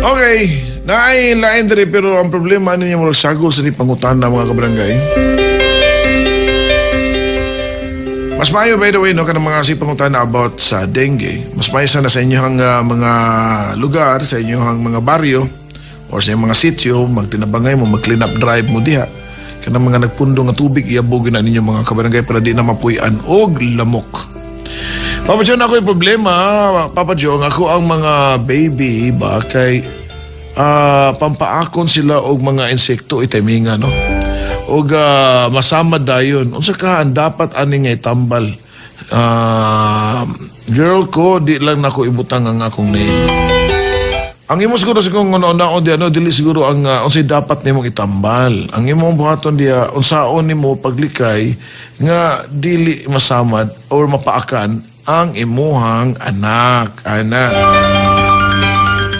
Okay, naay lain diri pero ang problema ano niya murag sagol sa ni pangutana mga kabarangay. Mas mayo by the way no kanang mga pangutana about sa dengue. Mas mayo sana sa inyong mga lugar, sa inyong mga baryo or sa inyong mga sitio, magtinabangay mo, mag-clean up drive mo diha. Kanang mga nagpundo nga tubig iabugin na ninyo mga kabarangay para di na mapuy-an og lamok. Papa John, ako yung problema. Papa John, ako ang mga baby ba kay pampaakon sila og mga insekto itiminga, no? Og masama dayon. Unsa ka dapat ani nga itambal? Girl ko, di lang nako ibutang ang akong name. Ang imo siguro sa kung una-una di dili siguro ang unsay dapat nimong itambal. Ang imong buhaton diya unsaon nimo paglikay nga dili masamad or mapaakan ang imuhang anak.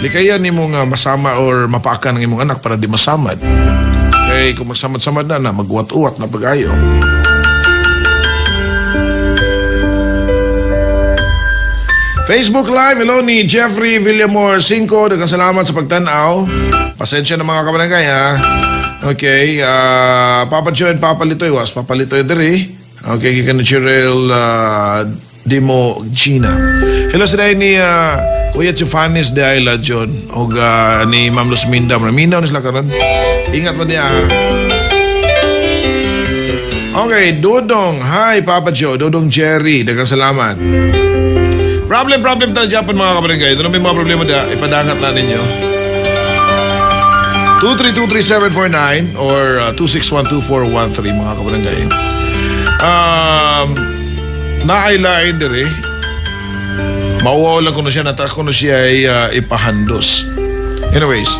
Likayan nimo nga masama or mapaakan ang imong anak para di masamad. Kay kung magsamad-samad na maguwat-uwat na pag-ayo. Facebook Live, hello ni Jeffrey Villamor 5. Daghang salamat sa pagtanaw. Pasensya na mga kabarangay ha. Okay, Papa Joe and Papa Litoy was Papa Litoy diri. Okay, gikan ni Cheryl Dimo Gina. Hello sa ni Kuya Chufanis de Ayla John o ni Ma'am Luzminda. Minaw ni sila karon. Ingat mo niya. Okay, Dodong. Hi Papa Joe. Dodong Jerry. Daghang salamat. Problem tayo Japan mga kabarangay. Ito na may mga problema na ipadangat na ninyo. 2323749 or 2612413 mga kabarangay. Naailain dire. Mauwaw lang ko na siya. Natak ko na siya ay ipahandos. Anyways.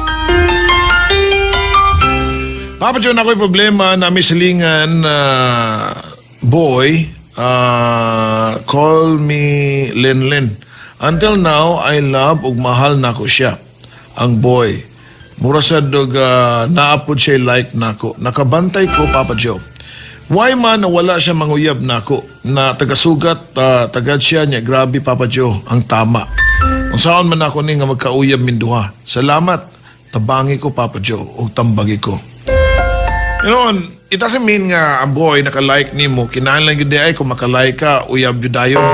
Papa John, ako yung problema na may silingan boy. Call me Lenlen. Until now, I love ug mahal na ko siya. Ang boy. Mura sa dog naapod siya like nako. Nakabantay ko, Papa Joe. Why man wala siya manguyab nako na tagasugat tagad siya niya. Grabe, Papa Joe, ang tama. Kung saan man ako ni nga magkauyab minduha. Salamat. Tabangi ko, Papa Joe, ug tambagi ko. You know, it doesn't mean nga ang boy naka-like ni mo. Kinahanglan yun ay kung maka-like ka, uyab yun dayon.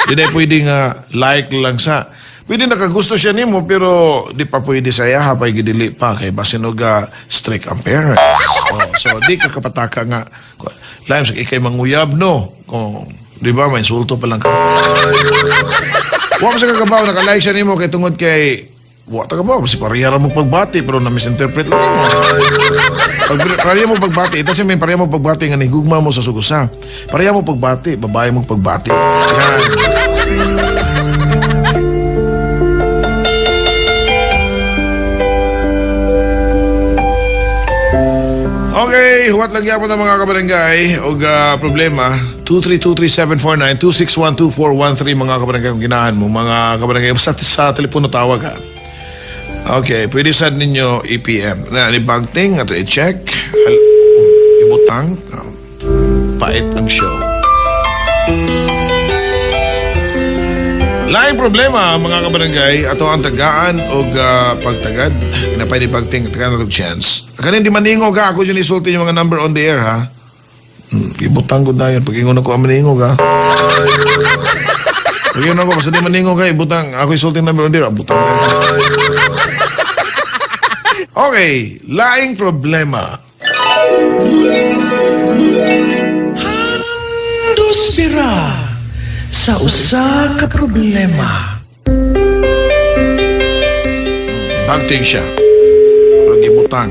Hindi pwede nga like lang sa. Pwede nakagusto siya ni mo pero di pa pwede saya hapay gidili pa kay basinog strict ang parents. So di ka kapataka nga. Limes, ikay manguyab no. Kung, di ba, may insulto pa lang ka. Huwag sa kakabaw, naka-like siya ni mo kay tungod kay wata ka ba? Kasi parihara mo pagbati pero na-misinterpret lang mo. Pariha mo pagbati. Ito siya may pariha mo pagbati nga nihigugma mo sa sugusa. Pariha mo pagbati. Babae mo pagbati. Yan. Okay, huwat lang yapon ng mga kabarangay o problema. 2323749 2612413 mga kabarangay kung ginahan mo. Mga kabarangay sa telepono tawag ha. Okay, pwede sad ninyo EPM. Na ibagting at i-check. Ibutang. Pait ang show. Laing problema mga kabarangay ato ang tagaan o pagtagad. Inapay ni bagting tagaan na chance. Kanin di maningog ha. Ako yun isulti yung mga number on the air ha. Ibutang ko na yan. Pag ingon ako ang maningog ha. Pag ingon ako, basta di maningog ha. Ibutang. Ako isulti yung number on the air. Ibutang na yan. Okay, laing problema. Handos bira sa usa ka problema. Bagting siya. Pero gibutang.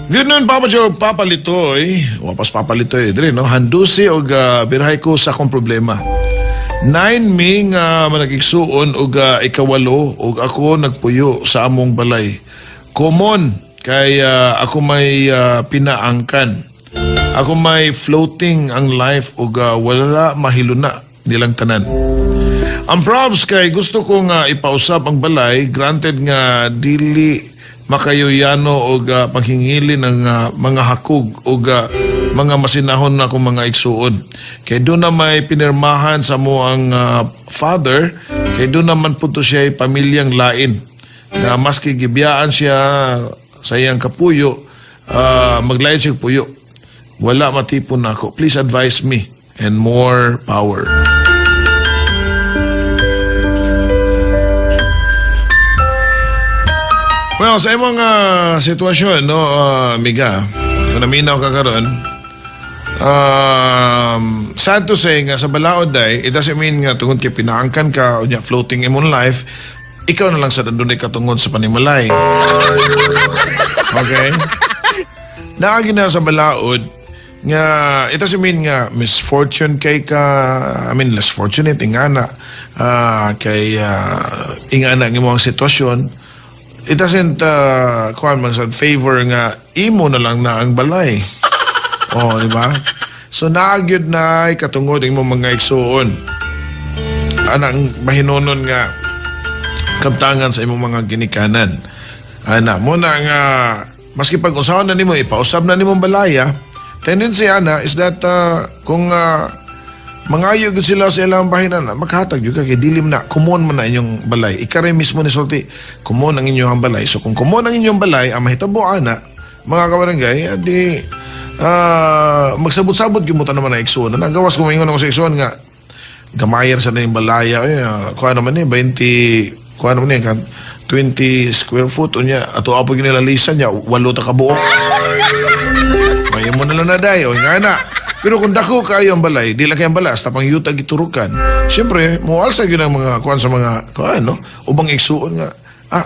Ganoon, Papa Joe, Papa Litoy. Wapas Papa Litoy, dre, no? Handusi o birahay ko sa akong problema. 9 mi nga managigsuon og ikawalo og ako nagpuyo sa among balay. Common kay ako may pinaangkan. Ako may floating ang life og wala mahiluna nilang tanan. Ang props kay gusto ko nga ipausap ang balay, granted nga dili makayuyano og panghingili ng mga hakog og mga masinahon na akong mga igsuon. Kay doon na may pinirmahan sa mo ang father, kay doon naman po to siya pamilyang lain. Na maski gibiyaan siya sa iyang kapuyo, maglayon siya puyo. Wala matipon na ako. Please advise me and more power. Well, sa imong sitwasyon, no, Miga, kung naminaw ka karon, sad to say nga sa balaod day, it doesn't mean nga tungod kay pinaangkan ka o niya floating imong life, ikaw na lang sa dandun ay katungod sa panimalay. Okay? Naagi na sa balaod, nga it doesn't mean nga misfortune kay ka, I mean less fortunate, ingana, kay ingana ng imong sitwasyon. It doesn't favor nga imo na lang na ang balay. Oh, di ba? So naagyod na katungod imo mga igsuon. Anang mahinonon nga kabtangan sa imong mga ginikanan. Ana mo na nga maski pag-usawan na nimo ipausab na nimo balaya, tendency ana is that kung mangayo gud sila sa ilang bahinan, maghatag jud ka kay dilim na common man na inyong balay. Ikare mismo ni sulti, common ang inyong balay. So kung common ang inyong balay, ang mahitabo ana mga kabarangay, adi magsabot-sabot gyud mo ta naman na igsoon. Nagawas ko ingon ako sa igsoon nga gamayer sa na yung balaya. Kuha naman 20 kuha naman kan 20 square foot unya ato apo ginilalisan niya 8 ta ka buok. May mo na lang na day o nga na. Pero kung dako kayo ang balay, di lang kayang balas, tapang yuta giturukan. Siyempre, mualsa yun ang mga kuhan sa mga, kuhan, no? Ubang igsuon nga,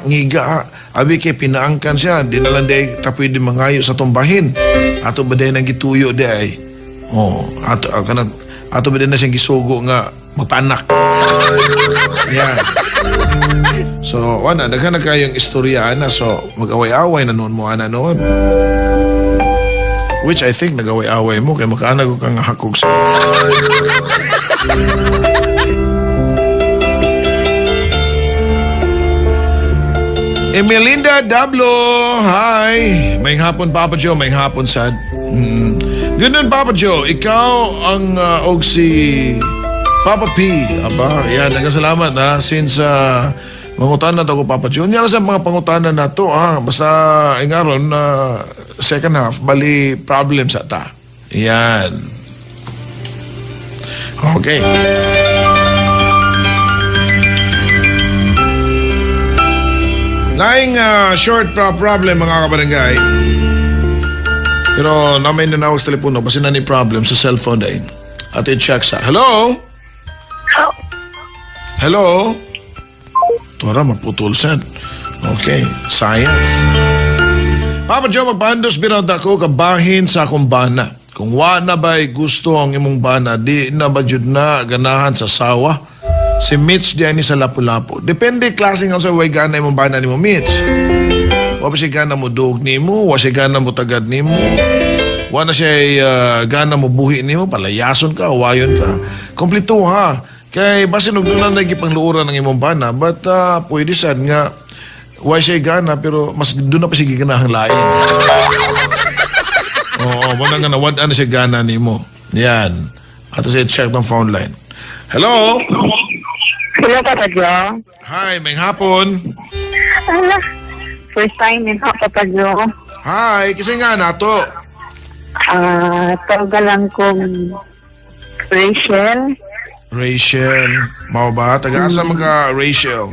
ngiga, abi kay pinaangkan siya, di na lang day tapoy di mangayo sa tumbahin. Ato ba day nang gituyo di ay? Ato ba day na siyang gisugo nga, magpanak. Yan. So, daghan na kayong istorya, ana, so mag-away-away na noon mo, ana, noon. Which I think nagaway-away mo kaya makaanag kang hakog sa Emelinda Dablo, hi! May hapon, Papa Joe, may hapon, sad. Ganun, Papa Joe, ikaw ang og si Papa P. Aba, yan, nagkasalamat ha, since mangutanan ako, Papa Joe. Yan sa mga pangutanan na to, basta ingaron na second half, bali problem sa ta. Yan. Okay. Laing short problem mga kabarangay. Pero namay na nawag sa telepono, basta na ni problem sa cellphone day. At i-check sa, hello? Hello? Tora, maputol sad. Okay, science. Papa Joe, magpandos biraw ako kabahin sa akong bana. Kung wa na ba'y gusto ang imong bana, di na ba jud na ganahan sa sawa? Si Mitch diyan ni sa Lapu-Lapu. Depende klaseng ang sa way gana imong bana ni mo, Mitch. Wa ba siya gana mo dug ni mo, wa siya gana mo tagad ni mo. Wa na siya gana mo buhi ni mo, palayason ka, wayon ka. Kompleto ha. Kay basin og doon na nagipangluuran ng imong bana, but pwede sad nga why siya gana pero mas doon na pa siya giganahang lain. Oo, wala nga nawad na siya gana ni mo. Yan. Ato siya check ng phone line. Hello? Hello, Papa Joe. Hi, may hapon. First time in Papa Joe. Hi, kasi nga na to. Tawag lang kong Rachel. Rachel. Mao ba? Taga-asa mga Rachel?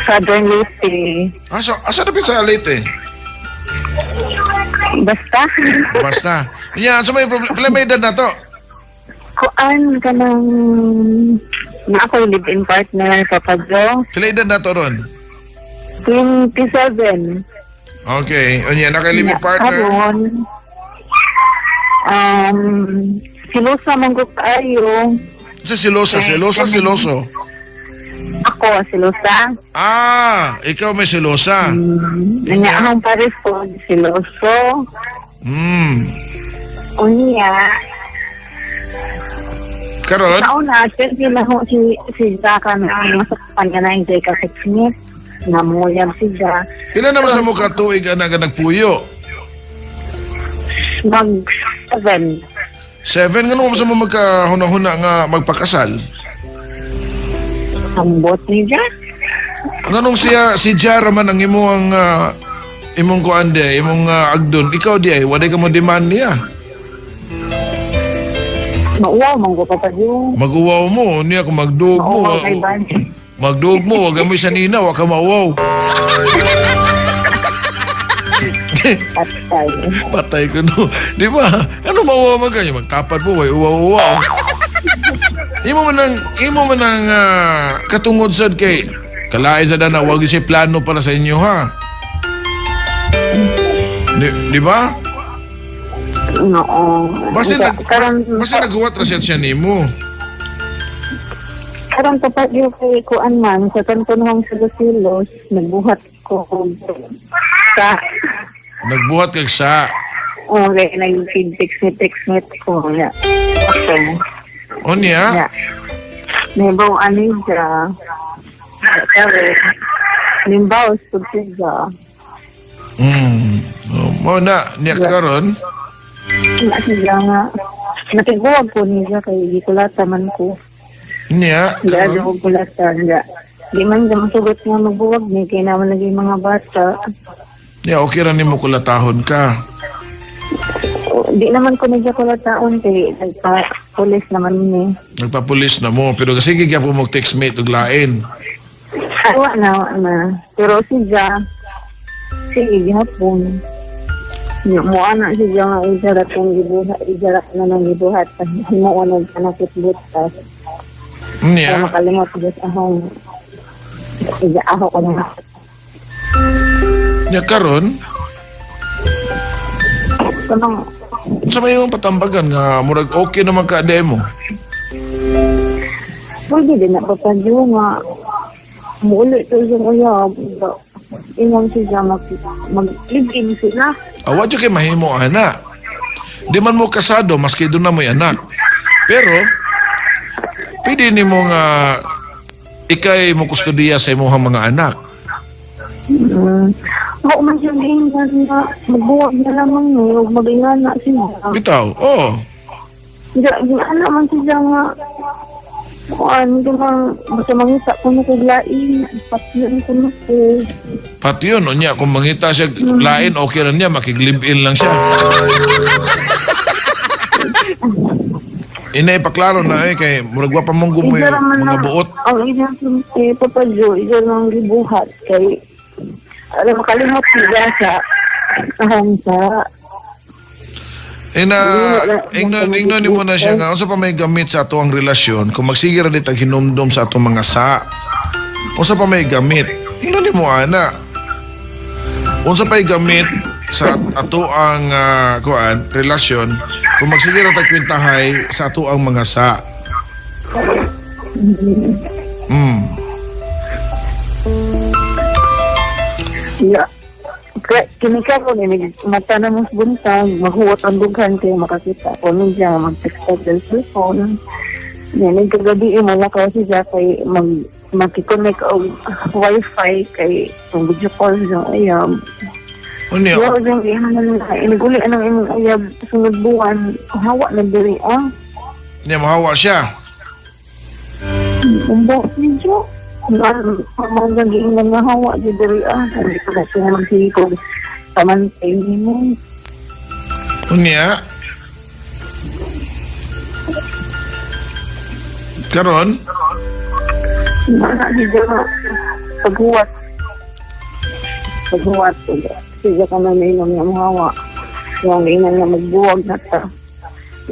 Southern Leyte. Asa na sa Leyte? Basta. Basta. Yan, so may problema edad na to. Kuan ka ng na ako live-in partner, Papa Joe. Pila edad na to ron? 27. Okay. O yan, naka-live-in partner? Karon, silosa man ko kayo. Siloso. Ako, silosa. Ikaw may silosa. Nangyahang pares po, siloso. Unya. Karon? Nauna, sila ho si Zaka na masakpan ka na yung Zaka Sexmith. Namuyab si Zaka. Ilan naman sa mukha tuig na nagpuyo? 7. 7, ganun sa mo magkahuna-huna nga magpakasal? Ambot niya. Ganun siya, si Jara man ang imong imong kuande, imong agdon. Ikaw di ay, waday ka mo demand niya. Mauwaw, manggo pa yun. Mag-uwaw mo, niya kung magduog mo. Mauwaw kay budget. Magduog mo, wag mo isa nina, wag ka mauwaw. Patay. Patay ko no. Di ba? Ano mauwaw man kayo? Magtapad mo, way uwaw-uwaw. Imo man ang katungod sad kay kalain sa dana, wag siya plano para sa inyo ha. Di ba? Oo. Basta Karon naghuwat ra siya nimo. karon tapat yung kay kuan man sa kanton hong Silos, nagbuhat ko sa Nagbuhat kag sa. okay, nag-text ko ya. Okay. O niya? Ya. Nebo ani siya. Pero limbaw siya. Mo na niya karon. Wala siya nga. Nakiguwag ko niya kay gikulata man ko. Niya. Hindi ako kulata. Di man siya masugot nga magbuwag niya. Kaya naman lagi mga bata. Niya okay ra nimo kulatahon ka. Di naman ko niya kulataon. Kaya nagpa-police naman niya. Nagpapulis na mo pero kasi gyud mo text mate og lain. Awa na. Pero siya, sige, gihapon. Mua na siya nga ijarat kong gibuhat. Ijarat na nang gibuhat. Himuon na panakit butas. Kaya Niya. makalimot siya sa ahong. Iya ako ko na. Niya karon. Kanang, Sa may yung patambagan nga murag okay naman ka demo. pwede din na papadyo nga. Muli ito yung uyab. Inang siya mag-live-in sila. Awad yung kay mahimo ana. Di man mo kasado maski doon na mo'y anak. Pero pwede ni mo nga ikay mo kustudiya sa imong mga anak. Ako man siya gaingan na magbuwag na lamang no. Mag-ingan na siya. Bitaw. Oh. Ano man siya nga. Kuan, di man basta mangita ko na kuglain. Patiyon ko na ko. Pati yun, o niya, kung mangita siya lain, okay rin niya, makig-live-in lang siya. Ipaklaro na kay muragwa pa mong gumoy mga buot. Ang ilang papadyo, ilang ang gibuhat kay alam makalimot siya sa ahong sa Ingnon ni mo na siya nga, unsa pa may gamit sa ato ang relasyon, kung magsige ra dit ang hinumdum sa atong mga sa, unsa pa may gamit, ingnon ni mo ana, unsa pa gamit sa ato ang relasyon, kung magsige ra tag kwentahay sa ato ang mga sa. ya. Kinika ko ni mata na mas buntag, maghuwat ang dughan kay makakita ko niya mag-text sa cellphone. Yan, nagkagabi malakaw siya kay makikonek og wifi kay kung video call siya ayam. Unya, Yo, yung iniguli ang imong ayab sunod buwan, hawa na diri niya mahawa siya. Umbo niyo. Mga gaging nga hawa di diri hindi ko na siya magsikog pamantay mo. Unya, karon, Mana siya nga paghuwat siya ka na nainom niya mahawa yung inan nga magbuwag na ta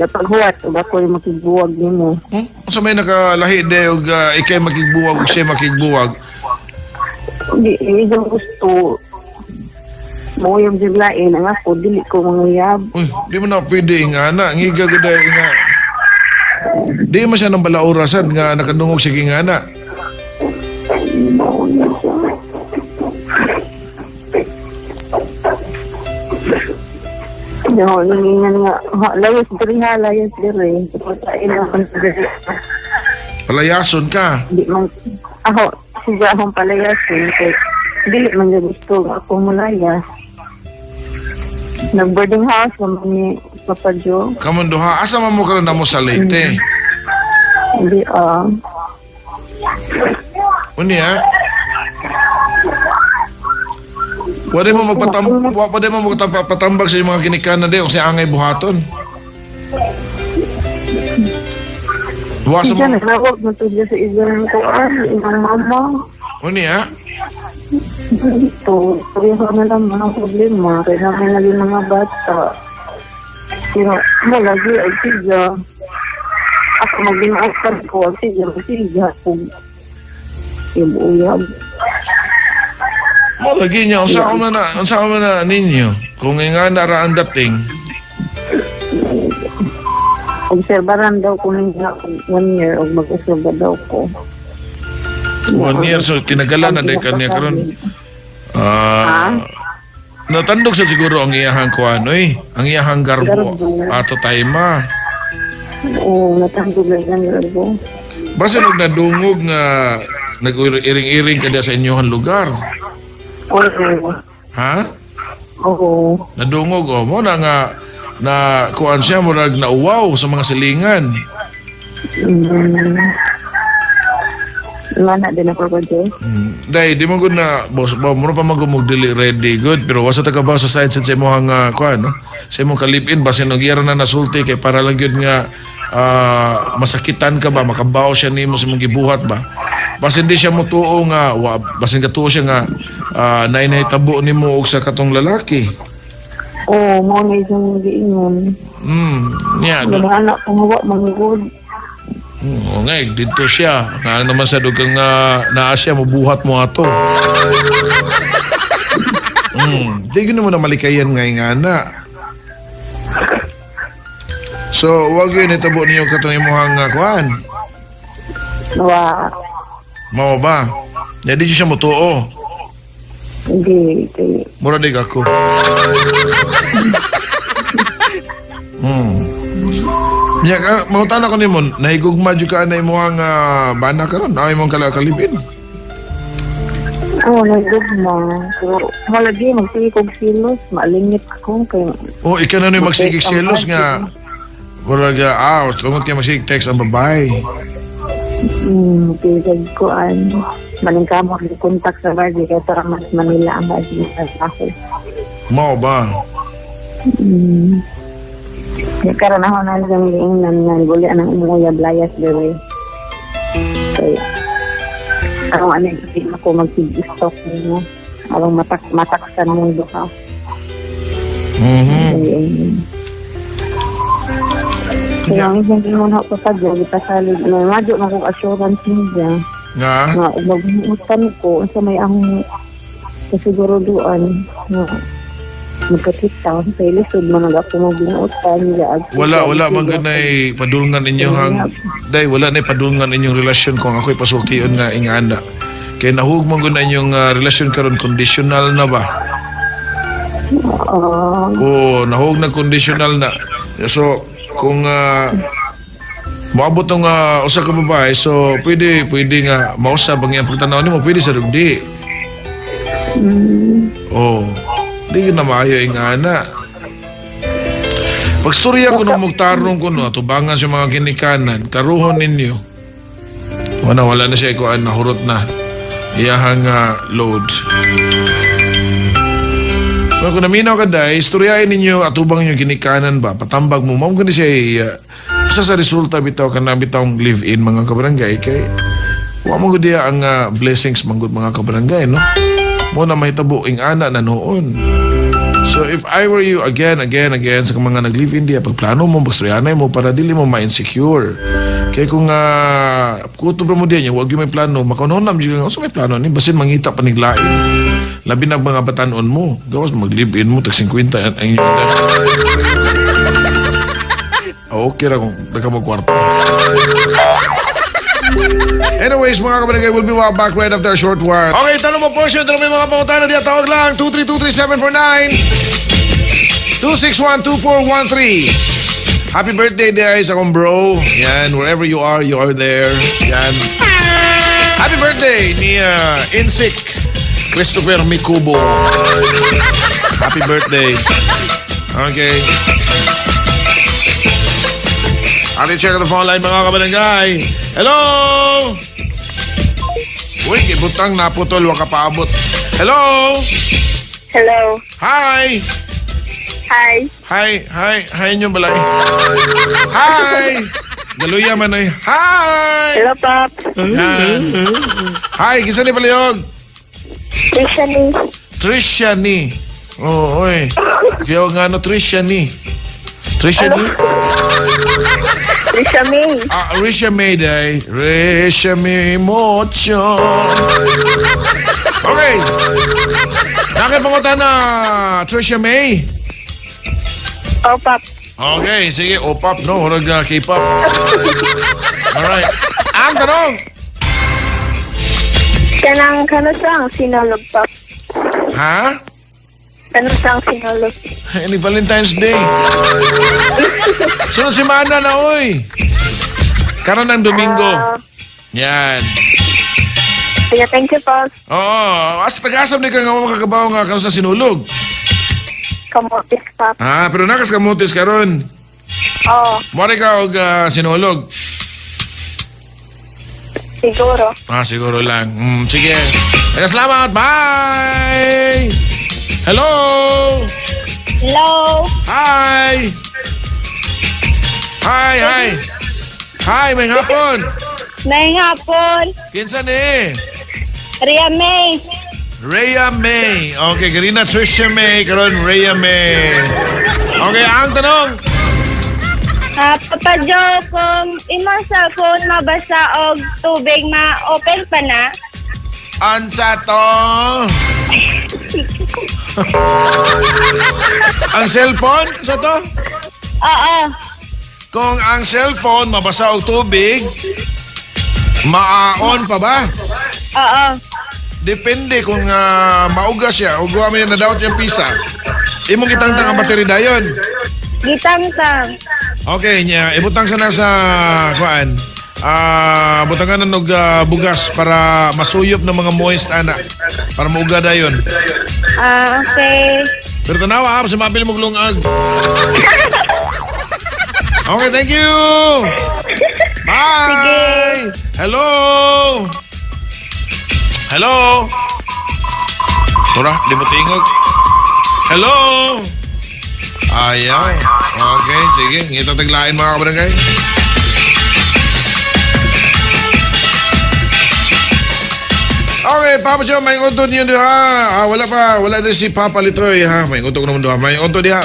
paghuwat ba ko yung makigbuwag niyo mo unsa may nakalahi de og ikay makigbuwag ug siya makigbuwag. hindi yung gusto mo yung biglain ang ako dili ko manguyab. Uy, di mo na pwede nga na. Ngiga gada nga. Di mo siya ng balaurasan nga nakadungog sige nga na. No, ningingan nga. Layas diri. Pagkain naman sa diri. Palayason ka. Di man, ako, siya akong palayasin. Kaya, dili man niya gusto ako mulayas. Nag-boarding house naman ni Papa Jo. Kamon duha, asa man mo karon na mo sa Leyte? Hindi, Unya? Pwede mo magpatambag sa iyong mga ginikanan di o sa angay buhaton. Duwasa siya mo. nagrawag na to dyan sa ilang kuan, ilang mama. Unya? Ito, pareho na lang mga problema. Kaya namin naging mga bata. Pero malagi ay siya. Ako mag-inaasan ko, siya kung ibuyab. Mo lagi niya unsa man na ninyo kung nga nara ang dating. Obserbaran daw ko ninyo 1 year o mag-obserba daw ko. 1 year so tinagalan na day kanya karon. Natandog sa siguro ang iyahang kuan oy, ang iyahang garbo ato tayma. Oo, natandog lang garbo. Basta nadungog nga nag-iring-iring kada sa inyong lugar. Oo. Ha? Oo. Nadungog mo na nga na kuan siya murag na uwaw sa mga silingan. Ngana din ako ba Joe? Dai di mo gud na boss ba mo pa magumog dili ready good pero wasa ta ka ba sa side sa mo hang kuan no? Sa imong kalipin basin og iyara na nasulti kay para lang gyud nga masakitan ka ba makabaw siya nimo sa imong gibuhat ba? Basin di siya mo tuo nga basin ka tuo siya nga nainahitabo nimo og sa katong lalaki. Oo, mo na isang giingon. Yeah. Mga anak ko mawa manggod. Oo nga, dito siya. Nga naman sa dugang naa siya, mabuhat mo ato. Di ko naman na malikayan nga na. So, wag yun itabo niyo katong imuhang kuhan. Nawa. Mao ba? Di siya mutuo. Hindi. Mura di ako. Nya mautan ako nimo nahigugma jud ka na imong bana karon ay imong kalibin. Oo, nagugma. Pero malagi magsigig og silos, malingit ako kay. Oh, ikaw na magsigig selos nga. Murag tungod kay magsigig text ang babae. Pinag ko maling ka mo kontak sa bardi kaya para mas Manila ang bardi sa ako. Mao ba? Kaya karoon ako na lang ng guli ng umuya blayas dewe. Kaya karong hindi ako mag-stock mo. Arong mataksan mundo ka. Kaya ang isang gingon ako sa dyan, ipasalig, madyo na kong assurance niya. Nga? Nga, mag-utan ko, sa may ang kasiguro doon, nga, magkatitaw, sa ilisod mo nag ako mag-utan niya. Wala man ganay padulngan inyong wala na padulngan inyong relasyon kung ako'y pasultiyon nga ingana. Kaya nahug man gud inyong relasyon karon conditional na ba? Nahug na conditional na. So, kung maabot ng usa ka babae, so pwede nga mausab ang iyang pagtanaw nimo, pwede sa rugdi. Di na maayo ingana. Pagstorya ko nung magtarong ko tubangan sa mga ginikanan, taruhon ninyo. Wala na siya ikuan na hurot na. Iyahang load. Well, kung naminaw ka dahil, istoryahin ninyo at ubang yung ginikanan ba, patambag mo, ma'am gani siya isa sa resulta bitaw ka na bitawang live-in mga kabarangay kay mo gud ang blessings manggod mga kabarangay, no? Mo na mahitabo ing ana na noon. So if I were you, again sa mga nag-live-in diya, pagplano mo, bagstoryanay mo para dili mo ma-insecure. Kaya kung kutob mo diyan, wag yung may plano, makunonam dyan, so may plano ni, basin mangita paniglain. Labi na mga batanon mo. Gawas mag-live-in mo, tag-50 ang inyong okay ra kung nagkamagkwarto. Anyways, mga kabarangay, we'll be back right after a short while. Okay, tanong mo portion. Tanong mo yung mga pangutana diya. Tawag lang. 2323749 2612413. Happy birthday, guys. Akong bro. Yan, wherever you are there. Yan. Happy birthday ni Insik Christopher Mikubo. Happy birthday. Okay. Atin check the phone line mga kabarangay. Hello! Uy, ibutang naputol, waka paabot. Hello! Hello. Hi! Hi. Hi nyo balay. Hi! Galuya man ay. Hi! Hello, Pop. Hi, kisa ni Palayog? Trisha ni. Oh, oy. Kaya nga no, Trisha ni. Trisha May. Risha May day. Risha May Mocho. Okay. Nakipangutan na, Trisha May. Oh, Pop. Okay, sige. O-pop, no? Hurag K-pop. Alright. Ang tanong. Kano sang sinulog, Pop? Ha? Kano sang sinulog? Any Valentine's Day. Sunod semana na, oy. Karon ng Domingo. Yan. Sige, thank you, Pop. Oo. As tagasam ni ka nga makakabaw nga karon sa sinulog. Kamotis, Pop. Pero nakas kamutis karon. Oh, Mori ka og sinulog. siguro. Siguro lang. Sige. Salamat. Bye! Hello! Hello. Hi! Hi! Hi, may hapon. May hapon. Kinsa ni? Ria May. Rhea May. Okay, kanina Trisha May, karon Rhea May. Okay, ang tanong. Papa Joe, kung imong cellphone mabasa og tubig, ma-open pa na? Ansa to? Ang cellphone? Sa to? Oo. Kung ang cellphone mabasa og tubig, ma-on pa ba? Oo. Depende kung maugas siya o gawa mo yan na daw yung pisa. Imong itangtang ang battery dayon. Gitang-tang. Okay, niya. Ibutang sana sa kuan. Butangan ng bugas para masuyop ng mga moist ana. Para mauga dayon. Okay. Pero tanawa sa mabil mong lungag. Okay, thank you. Bye. Hello. Hello. Tura, di mo tingog. Hello. Ayaw. Okay, sige. Ngitang taglain mga kabarangay. Okay, Papa Joe, may unto niyo diha. Wala din si Papa Litroy ha. May unto ko naman diha. May unto diha.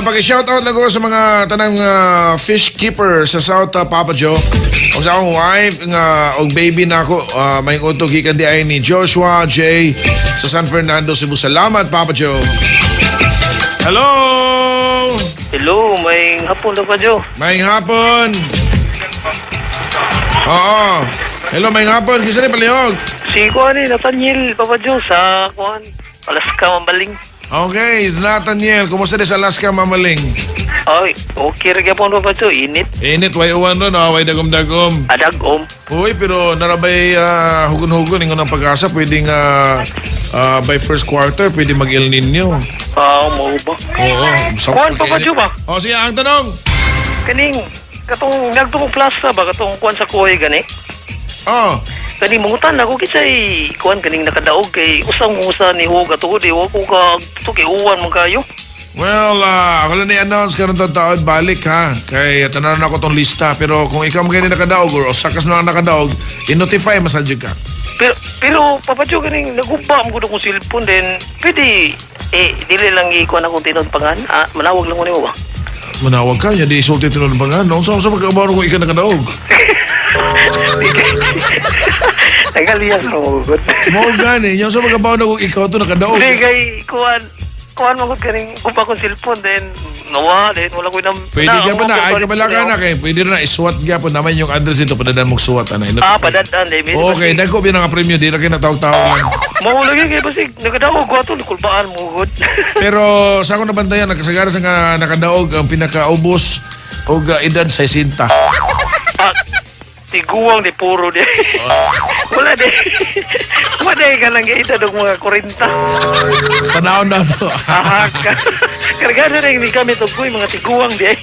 Pag-shoutout lang ko sa mga tanang fish keeper sa South Papa Joe. O sa akong wife og baby na ako. May unto gikan di ay ni Joshua J. sa San Fernando, Cebu. Salamat, Papa Joe. Hello! Hello, may hapon daw pa, Joe. May hapon. Oo. Hello, may hapon. Kisa ni Palihog. Si Kuan Nathaniel, Papa Joe, sa Kuan, Alaska, Mambaling. Okay, is Nathaniel. Kumusta din sa Alaska, Mamaling? Ay, okay rin po, Papa Joe. Init. Init, way uwan ron, way dagom-dagom. Adagom. Uy, pero narabay hugon-hugon, ingon ang pag-asa, pwedeng by first quarter, pwede mag-El Nino. Mau ba? Oo. Kuan, Papa Joe ba? O, siya, ang tanong. Kaning, katong nagtukong plasta ba, katong Kuan sa Kuhay gani? Oh, Kaning mangutan ako kisay Kuan kaning nakadaog kay usang usa ni Hug ato di wa ko ka tuki uwan man kayo. well, ako lang i-announce karon taon balik ha. Kay tanaran ako tong lista, pero kung ikaw magani nakadaog or sakas na nakadaog, i-notify masadyo ka. Pero Papa Joe kaning naguba mo ko cellphone din. Pwede dili lang ikuan akong tinud pangan. Manawag lang ko nimo ba? Manawag ka niya, di isulti tinulong pa nga. No? Sa magkakabaw kung ikaw nakadaog. Nagaliyan mo gud. Mo gani, yung sa magkakabaw na kung ikaw to nakadaog. Hindi kay kuan mo gud kaning guba ko cellphone din. Nawa din wala ko nang. Pwede gyapon na, ay kabala ka na kay pwede na i-SWAT gyapon naman yung address ito padadan mong SWAT anay. Padadaan dai. Okay, dagko bi nga premyo di ra kay natawag-tawag lang. Mao lagi kay basig nagadaog ko ato kulbaan mo gud. Pero sa ako nabantayan nagkasagara sa nga nakadaog ang pinakaubos og edad 60. Tiguang di puro di. Wala din. Wala ka lang edad ng mga 40. Tanawon na to. Ahaka. Kargado rin ni kami to kuy mga tiguang di ay.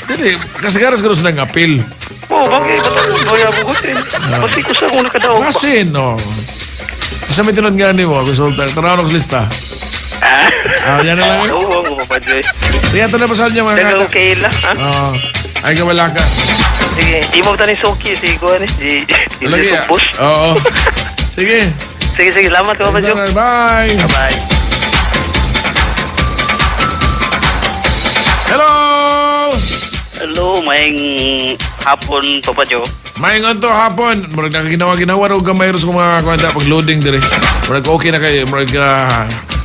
Hindi, kasi garas ko ng apil. Oo, bagay. Ba't mo ya bugutin? Pati ko sa una kadaw pa. Kasi, no. Kasi may tinod nga ni mo, resulta. Tanawon ako sa lista. Yan na lang yun. Oo, ang mapadyoy. Kaya ito na pasal niya mga Dagang kata. okay lang, ha? Ay, kawala ka. Sige, imo ta ni Soki, si Kuan eh. Di Lagi, Sumpos. Oo. Sige. Sige, salamat ka, Padyo. Bye. Bye. Hello! Hello, maing hapon, Papa Joe. Maingon to hapon. Murag nakaginawa-ginawa na gamay rin sa mga kwenta pag-loading dire. Murag okay na kayo. Murag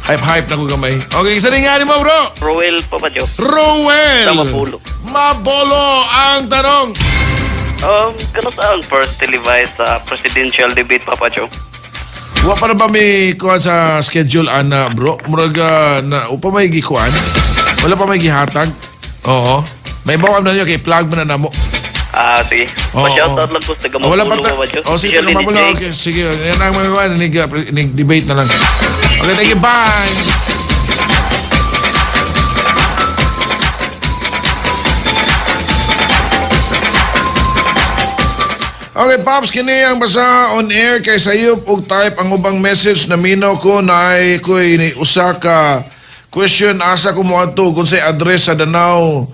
hype-hype na ko gamay. Okay, isa rin nga ni mo, bro. Roel, Papa Joe. Rowell! Sa Mapulo. Mabolo ang tanong. Kano sa ang first televised presidential debate, Papa Joe? Wa pa na ba may kuhan sa schedule, ana, bro? Murag na upa may gikuhan? Wala pa may gihatag? Oo. May bawang na nyo, kay plug mo na namo. Sige. Oo, Pa-shoutout oo. lang po sa taga Wala pa Mapulo, Papa Joe. sige, taga Especially ni Mapulo. Jake. Okay, sige. Yan ang mga kuhan. Debate na lang. Okay, thank you. Bye! Okay, Pops, kini ang basa on air kay sayop og type ang ubang message na minaw ko na ay ko'y ni usa ka question asa ko mo ato kung say address sa Danau,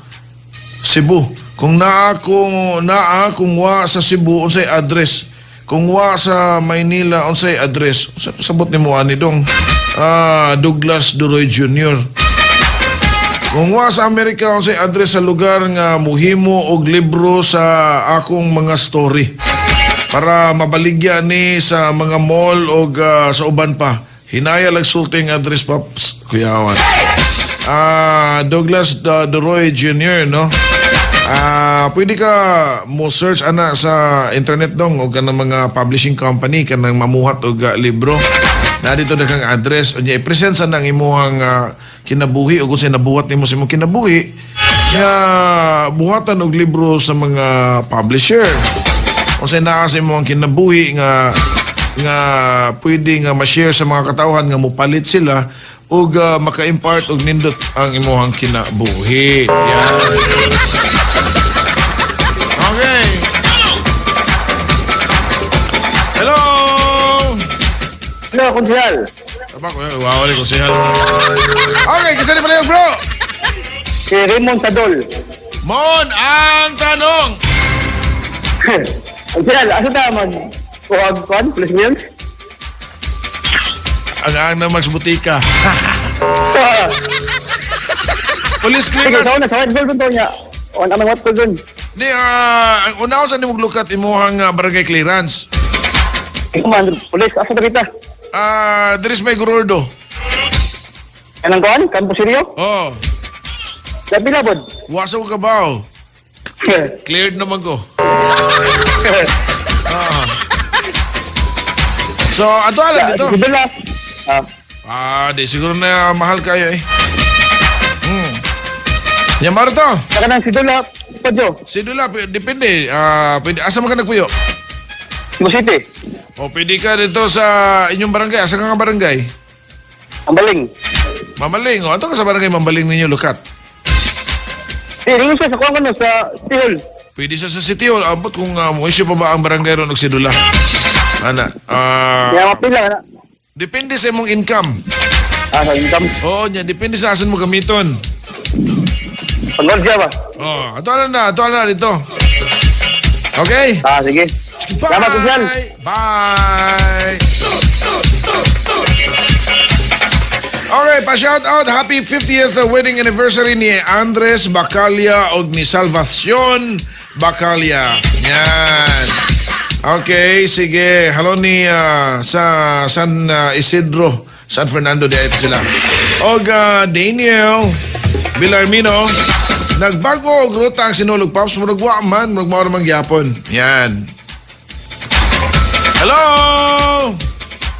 Cebu. Kung naa kung wa sa Cebu unsay address. Kung wa sa Maynila unsay address. Sabot ni mo ani dong. Douglas Duroy Jr. Kung wa sa Amerika unsay address sa lugar nga muhimo og libro sa akong mga story para mabaligya ni sa mga mall o sa uban pa. Hinaya lang sulting address, Pops. Kuyawan. Douglas Duroy Jr., no? Pwede ka mo search ana sa internet dong o kanang mga publishing company kanang mamuhat og libro. Na dito na kang address. Unya, i-present sa nang imuhang kinabuhi o kung sa'y nabuhat nimo sa imong kinabuhi nga buhatan og libro sa mga publisher. Kung sa'y naa sa imong kinabuhi nga pwede nga ma-share sa mga katawhan nga mupalit sila ug maka-impart og nindot ang imong kinabuhi. Yan. Okay. Hello. Hello, Kunsihal. Apa ko wawali ko siya. Okay, kasi ni pala bro. Si Raymond Sadol. Mon ang tanong. Kunsihal, asa ta mag-kuhan, plus millions? Ang na magsbutika. Police Sige, clearance. sa White Gold to niya. O, ang White Gold dun. Di, ang una ko sa nimog lukat imuhang barangay clearance. Ikaw man, police, asa ta kita? There is may gurordo. Anong kuhan? Campo Sirio? Oh, Labi na, bod. wasa ko kabaw. Cleared naman ko. So, ato alam dito. Si Bella. Di siguro na mahal kayo eh. Yamar to. Saka nang si Dula, Padyo. Si Dula, depende. Pwede, asa man ka nagpuyo? Cebu City. O pwede ka dito sa inyong barangay. Asa ka nga barangay? Ang baling. Mamaling. O, ato ka sa barangay Mamaling ninyo, lukat. Ringin siya sa kuhan ko no, sa Tihol. Pwede sa City Hall. Abot kung issue pa ba ang barangay ron og si Dula. Ana. Kaya mapila na. Depende sa imong income. Sa income. Oo, niya. Depende sa asan mo gamiton. Pag-order siya ba? Ato na dito. Okay? Sige. Bye! Salamat, Kunsihal. Bye! Okay, pa-shout out. Happy 50th wedding anniversary ni Andres Bacalia o ni Salvacion Bacalia. Yan. Okay, sige. Hello ni sa San Isidro, San Fernando de sila. Og Daniel Villarmino. Nagbago og ruta ang sinulog, Pops. Muragwa man. Muragwa man gyapon. Yan. Hello!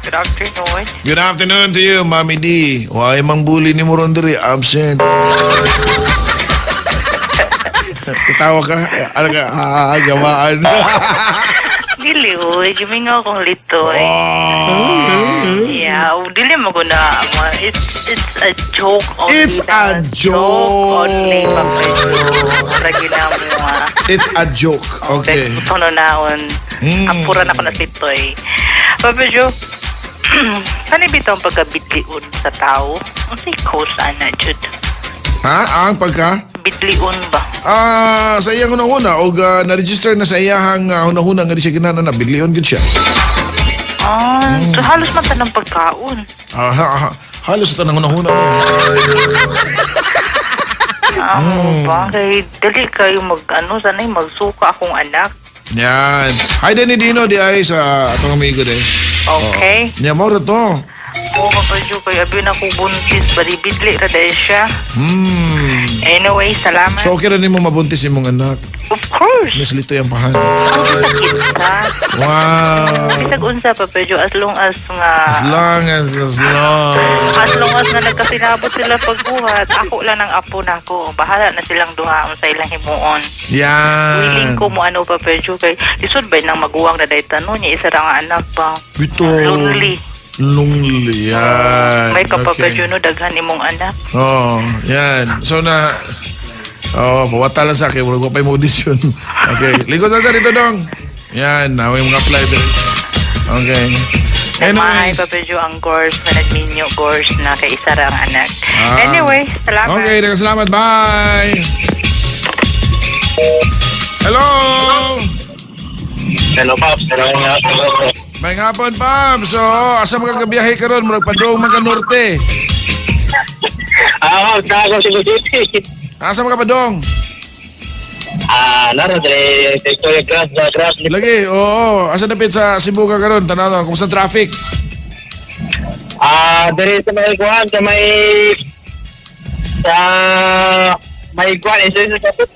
Good afternoon. Good afternoon to you, Mami D. Why mang bully ni mo ron diri? Absent. Kitawa ka? Ano ka? Gamaan. Dili, uy. Gimingaw kong litoy. Yeah, dili mo ko na. It's a joke only. It's a joke. Only, Papa Jo. Para ginamo, It's a joke. Okay. Tono naon. Apuran ako na litoy. Papa Jo, saan ibitaw ang pagkabitliun sa tao? Ang ikaw sana, Jud? Ha? Ang pagka? Bitliun ba? Sa iyang unang-una o na-register na sa iyang unang-una nga di siya kinana na bidlion gid siya. So halos mata ng pagkaon. Halos ito nang unang-una niya. Ba? Kay dali kayo sanay magsuka akong anak. Yan. Hi, Danny Dino, di ay sa atong amigo de. Okay. Nya mo rin to. Oo, kapadyo kay abi na ko buntis, bidli ra dahil siya. Anyway, salamat. So, okay rin mo mabuntis yung mga anak. Of course. Miss Lito yung pahan. Ang sakit ka. Wow. Bisag unsa pa pedyo as long as nga As long as nga nagkasinabot sila pagbuhat, ako lang ang apo nako. Bahala na silang duha sa ilang himuon. Willing Yan. ko mo ano pa pedyo kay lisod ba nang maguwang na day tanon niya isa ra nga anak pa. Ito. Lonely. Yan. May kapapedyo no daghan imong anak. Yan. So mawata lang sa akin. Wala ko pa yung audition. Okay. Likod na sa dito, dong. Yan. Naway mga apply din. Okay. Nagmahay papedyo ang course na nagminyo course na kay isa ra ang anak. Anyway, salamat. Okay. Salamat. Bye. Hello. Hello, Pops. May hapon, Pam. So, asa magkagabiyahe ka ron? Magpadong mga norte. Ako si City. Asa magkapadong? Naroon sa Victoria Grass. Lagi, oo. Asa napit sa Cebu ka ron? Tanaw, kumusta traffic? Dari sa may kuhan, sa may kuhan, isa sa kapit.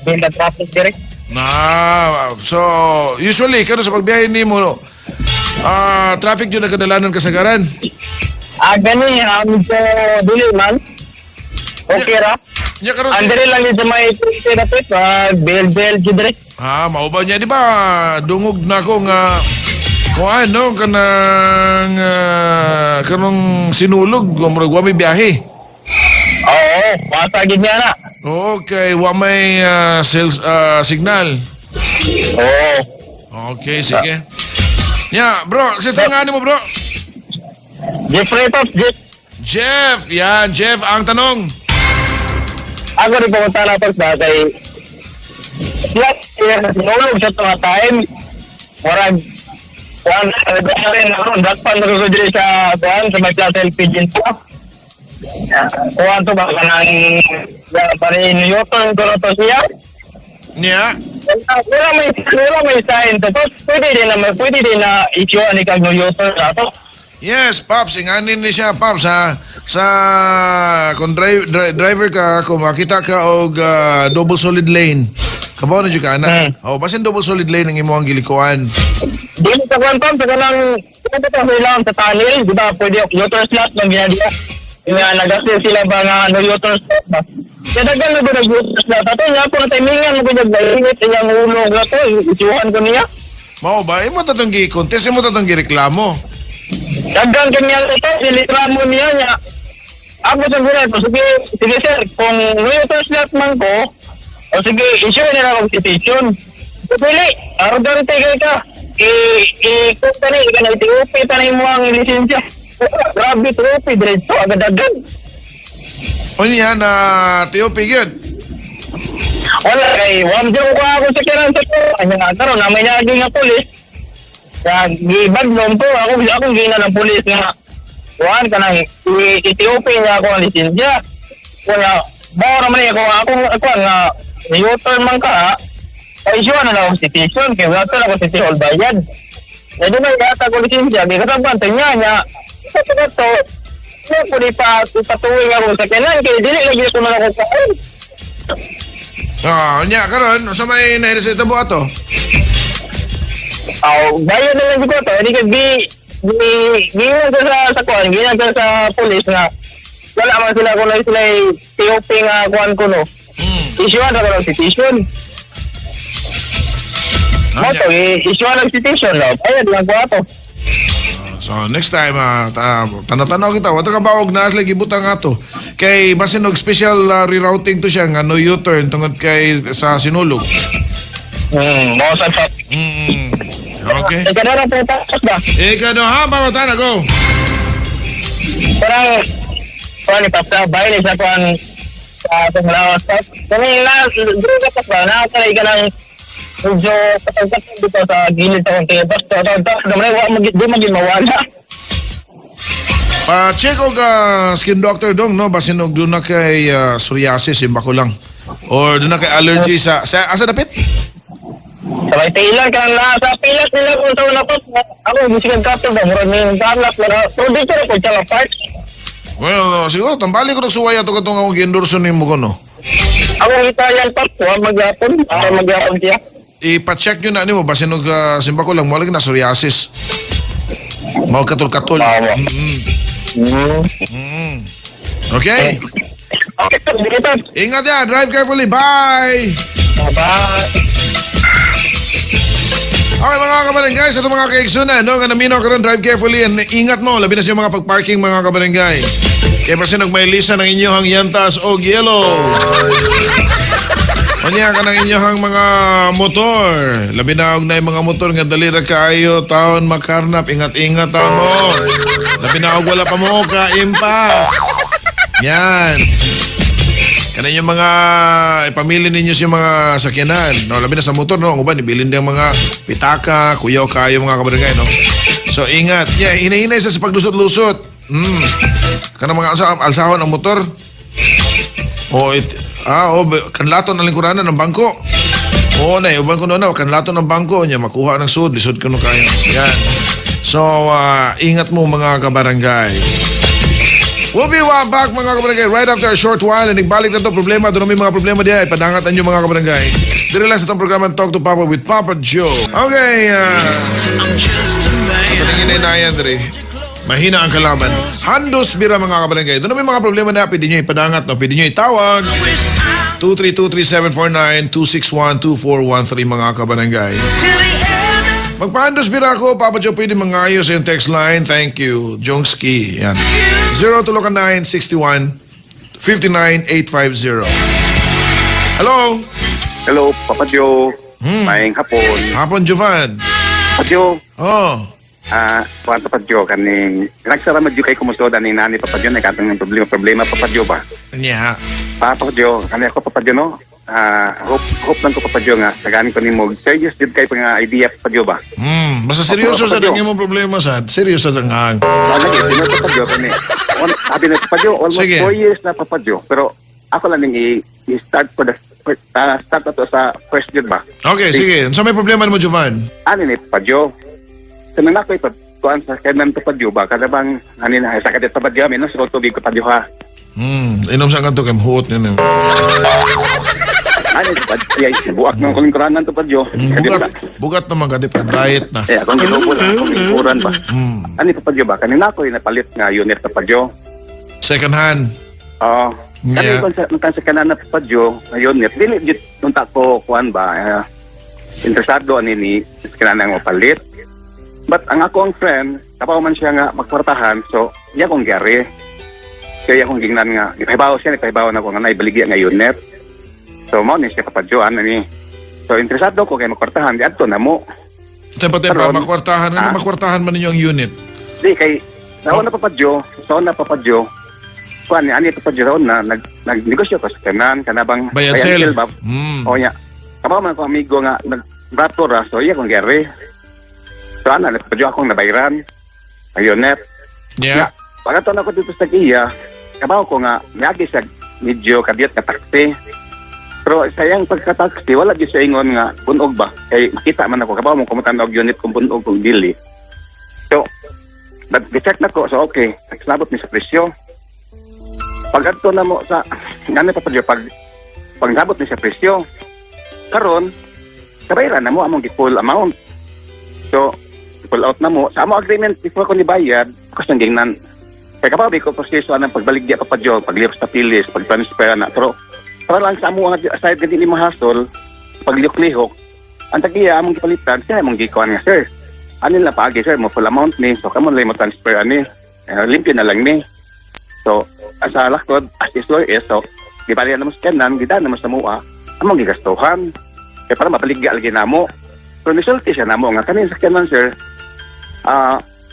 Binda traffic direct. So, usually, kano sa pagbiyahe ni mo, traffic yun na kadalanan kasagaran? Gani, medyo dili man. Okay ra. Nya karon Andre lang din sa may therapist, bel direct. Maubaw niya, di ba? Dungog na ko nga kung ano, kanong sinulog, wa may biyahe. Oo, masagid niya na. Okay, wa may signal. Oo. Okay, sige. Bro, sa tanganin mo, bro. Jeffrey Pops, Jeff, yan, Jeff, ang tanong. Ako rin pumunta na pag batay. Sinulog sa mga time. Warag, dakpan na ko diri sa may Plaza LPG po. Kuhan to ba kanang Newton ko na to siya? Nya? Wala may sign. Tapos pwede din na issue ni kag Newton na to. Yes, Pops, inganin ni siya, Pops, ha? Kung driver ka, kung makita ka og double solid lane, kabaw na dyan ka, anak. Basin double solid lane ang imo ang gilikuan. Di mo sa kwantam, sa kanang lang sa tunnel, di ba, pwede U-turn slot ng ginagawa. Nagasin sila ba nga U-turn slot ba? Kaya dagan na ba nag-U-turn slot? Ato niya ako na timingan mo kung nag-init siyang ulo na to, isuhan ko niya. Mao ba? Imo tatong gi-contest, imo tatong gi-reklamo. Dagan kanya ito, ilitramo niya niya. Ako sabihin ko, sige sir, kung U-turn slot man ko, o sige, issue na lang ang petition. Pili, arugante kayo ka. Kung tani, iti-UP tanay mo ang lisensya. Grabe, iti-UP, diretso, agad-agad. O niya na TOP yun? Wala, kay wamdyo ko ako sa kiransa ko. Ano nga, karoon, na may naging nga polis. Kaya, gibagnom ko, ako gina ng polis nga. Kuhan ka nang, iti-UP niya ako ang lisensya. Kaya, bawa naman niya, kung ako nga, U-turn man ka, ha? Paisyon na lang ang petition, kaya wala talaga si Hall Bayad. Eh, di ba yata ko lisensya, di kasabantay niya. Ito, hindi po di pa ipatuloy nga ako sa kanan, kaya dili lagi ito na ako kain. Niya, karon, sa may nairesita mo ato? Bayad na lang ko ito, hindi ka ginag sa kuhan, ginag sa polis na wala man sila kung sila TOP nga kuhan ko, no? Issuean ako ng petition. Mo to, issue ng citation, no? Bayad lang ko ato. So next time tanong kita wata ka ba og naas lagi butang ato kay basin og special rerouting to siya nga no U-turn tungod kay sa Sinulog. Mo sa. Okay. Ikaw na po tapos ba? Ikaw no ha mamata na go. Parang kuan ipapta bayan isa kuan sa panglawas. Kani na droga pa ba na kay ganang medyo patagkat dito sa gilid sa konti. Basta naman di maging mawala. Check og skin doctor dong no basin og doon na kay psoriasis imba ko lang. Or doon na kay allergy sa asa dapit? Sa may pilar ka na sa pilas nila kung sa una po. Ako gusto ka ba mura ni Carlos na. So dito na po sa part. Well, siguro tambali ko nagsuway ato katong ako gi-endorse nimo ko no. Ako kita yan part maghapon para maghapon siya. Ipa-check nyo na mo basin og simba ko lang mo lagi na psoriasis. Mao katol-katol. Okay? Okay, dito. Ingat ya, drive carefully. Bye! Bye-bye. Okay mga kabarangay, sa itong mga kaigsunan, no? Nga naminaw ka rin, drive carefully and ingat mo, labi na sa mga pag-parking mga kabarangay. Kaya pasin may lisa ng inyong yantas o yellow. Kanya ka ng inyong mga motor. Labi na og na yung mga motor nga dali ra kaayo taon makarnap. Ingat-ingat taon mo. Labi na og wala pa mo ka impas. Yan. Kana yung mga ipamili ninyo sa mga sakyanan. No, labi na sa motor no, ang uban ibilin din mga pitaka, kuyaw kaayo mga kabarangay no. So ingat. Yeah, hinay-hinay sa paglusot-lusot. Kana mga alsahon ang motor. Kanlaton ng lingkuranan ng bangko. Oo na, uban ko na, kanlaton ng bangko niya, makuha ng sud, lisod ko no kayo. Yan. So, ingat mo mga kabarangay. We'll be back mga kabarangay right after a short while. And nagbalik na to problema, doon may mga problema diya, ipadangatan nyo mga kabarangay. Dire lang sa itong programa Talk to Papa with Papa Joe. Okay, paningin na yan, Dre. Mahina ang kalaban. Handos bira mga kabarangay. Doon may mga problema na pwede nyo ipadangat, no? Pwede nyo itawag. 232-3749-261-2413 mga kabarangay. Magpahandos bira ako. Papa Joe, pwede mangayos sa yung text line. Thank you. Jongski. Yan. 0-961-59-850. Hello? Hello, Papa Joe. Maayong hapon. Hapon, Jovan. Papa Joe. Oh. Kuwan Papa Joe, kaning nagsalamat Joe kay kumusoda ni Nani Papa Joe, nagkatang ng problema Papa Joe ba? Yeah. Papa Joe, kani ako Papa Joe no? Hope lang ko Papa Joe nga, taganin ko ni mo, serious din kay pang idea Papa Joe ba? Basta seryoso sa dangin mo problema sad. Seryoso sa dangan. Lagi, sino Papa Joe, kani? Sabi na Papa Joe, almost 4 years na Papa Joe, pero ako lang nang i-start ko start na to sa first year ba? Okay, sige. So may problema mo, Jovan? Ano ni Papa Joe? Kanang ako ipagkuhan sa kanan to Padyo ba? Kada bang hanin sa kadet pa Padyo, no? So tubig ko Padyo ha. Inom sa kanto kay huot niya. Ano sa Padyo? Buak ng kulingkuranan to Padyo. Bugat naman kadip. Diet na. Akong ginubo lang. Akong ginuburan ba? Ano to Padyo ba? Kanina ako napalit nga unit to Padyo. Second hand? Oo. Yeah. Kasi sa kanan na to Padyo, unit. Dili, nunta ko kuhan ba? Interesado ni kanan nga mapalit. But ang ako ang friend, tapaw man siya nga magkwartahan, so iya kong gyari. Kaya akong gingnan nga, ipahibaw na ako nga naibaligya nga unit. So mo ni siya papadyoan na ni. So interesado ko kay magkwartahan, di adto na mo. Tempa, makwartahan. Ano makwartahan man ninyo ang unit? Di, kay naon na papadyo. Kuan ni ani papadyo raon na nagnegosyo ko sa kanan, kanabang Bayan sale. O nya. Tapaw man ko amigo nga nagbato ra, so iya kong gyari. So ano, napadyo akong nabayran. Ayun, net. Yeah. Pagkataon ako dito sa Kia, kabaw ko nga, mayagi siya medyo kadiyat ka taxi. Pero sayang pagka-taxi, wala di siya ingon nga, bunog ba? Kaya makita man ako, kabaw mo kumutan og unit kung bunog kung dili. So, nag-check na ko, so okay, nagsabot ni sa presyo. Pagkataon na mo sa, gano'n pa padyo, pag nabot ni sa presyo, karon kabayran na mo among gi-full amount. So, pull out na mo. Sa among agreement, before ko nibayad, ako siyang gingnan. Kaya kapabi ko proseso ng pagbaligya pa padyo, paglihok sa pilis, pag-transfer na. Pero, para lang sa among side na hindi mahasol, paglihok-lihok, ang tagiya among gipalitan siya among gikuan nga sir. Anil na paagi sir mo full amount ni. So kamo lay mo transfer ani. Limpyo na lang ni. So asa lakod as is so gibalian na mo sa kanan, gidaan na mo sa mua. Among gigastuhan. Kaya para mapaligya lagi namo. So nisulti siya namo nga kanin sa kanan sir.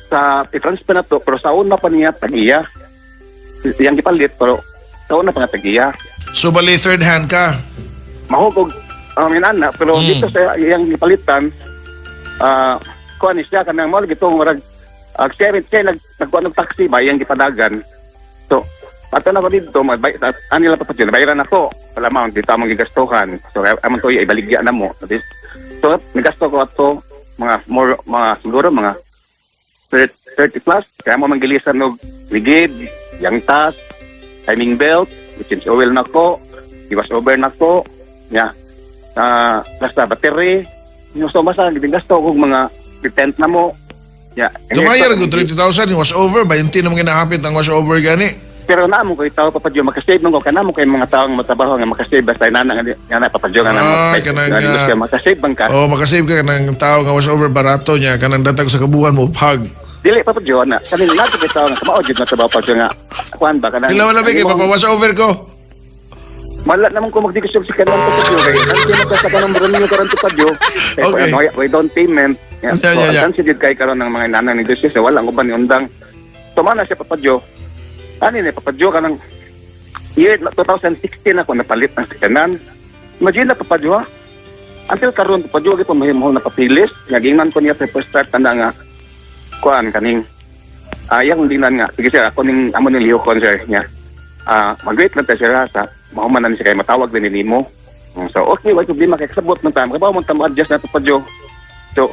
Sa i-transfer na to pero sa una pa niya tagiya. Yang gipalit pero sa una pa nga tagiya. So, bali third hand ka? Mahugog minana pero dito sa yang gipalitan kuan siya kanang mo gitong murag share nagkuan ng taxi ba yang gipadagan. So ato na ko dito anila pa pati bayaran ako wala amount dito among gigastuhan. So amon to ibaligya na mo. So nagasto ko ato mga siguro mga 30 plus kaya mo manggilisan og ligid, yang tas, timing belt, change oil na ko, iwas over na ko, ya. Basta battery, so basta gasto ko mga tent na mo. Ya. Tumayar ko 30,000 yung wash over, 20 naman kinahapit ang wash over gani. Pero naamo ko itaw papadyo makasave nung ko kanamo kay mga taong matabaho nga makasave basta inana nga papadyo nga namo makasave bang ka. Oh, makasave ka kanang tao nga wash over barato niya kanang datag sa kabuhan mo pag. Dili papadyo na kanin nato kay tawo nga mao jud na trabaho papadyo nga kuan ba kanang. Dila wala ba kay papawash over ko. Mala naman ko magdikisyon si kanon ko sa kay kanti mo sa kanang revenue karon papadyo. Okay. We don't payment. Kan si jud kay karon ng mga nanang negosyo sa wala uban ni undang. Tumana siya papadyo. Ani ni papadyo ka ng year 2016 ako napalit ng sikanan. Imagine na papadyo ha. Until karon papadyo ko mahimong na papilis. Nagingnan ko niya sa first start tanda nga kuan kaning yang dinan nga. Sige sir ako ning amo ning lihokon sir niya. Mag-wait lang tayo siya sa mahuman na siya kay matawag din nimo. So okay, wala problema kay kasabot man tama. Kabaw mo tamo adjust na papadyo. So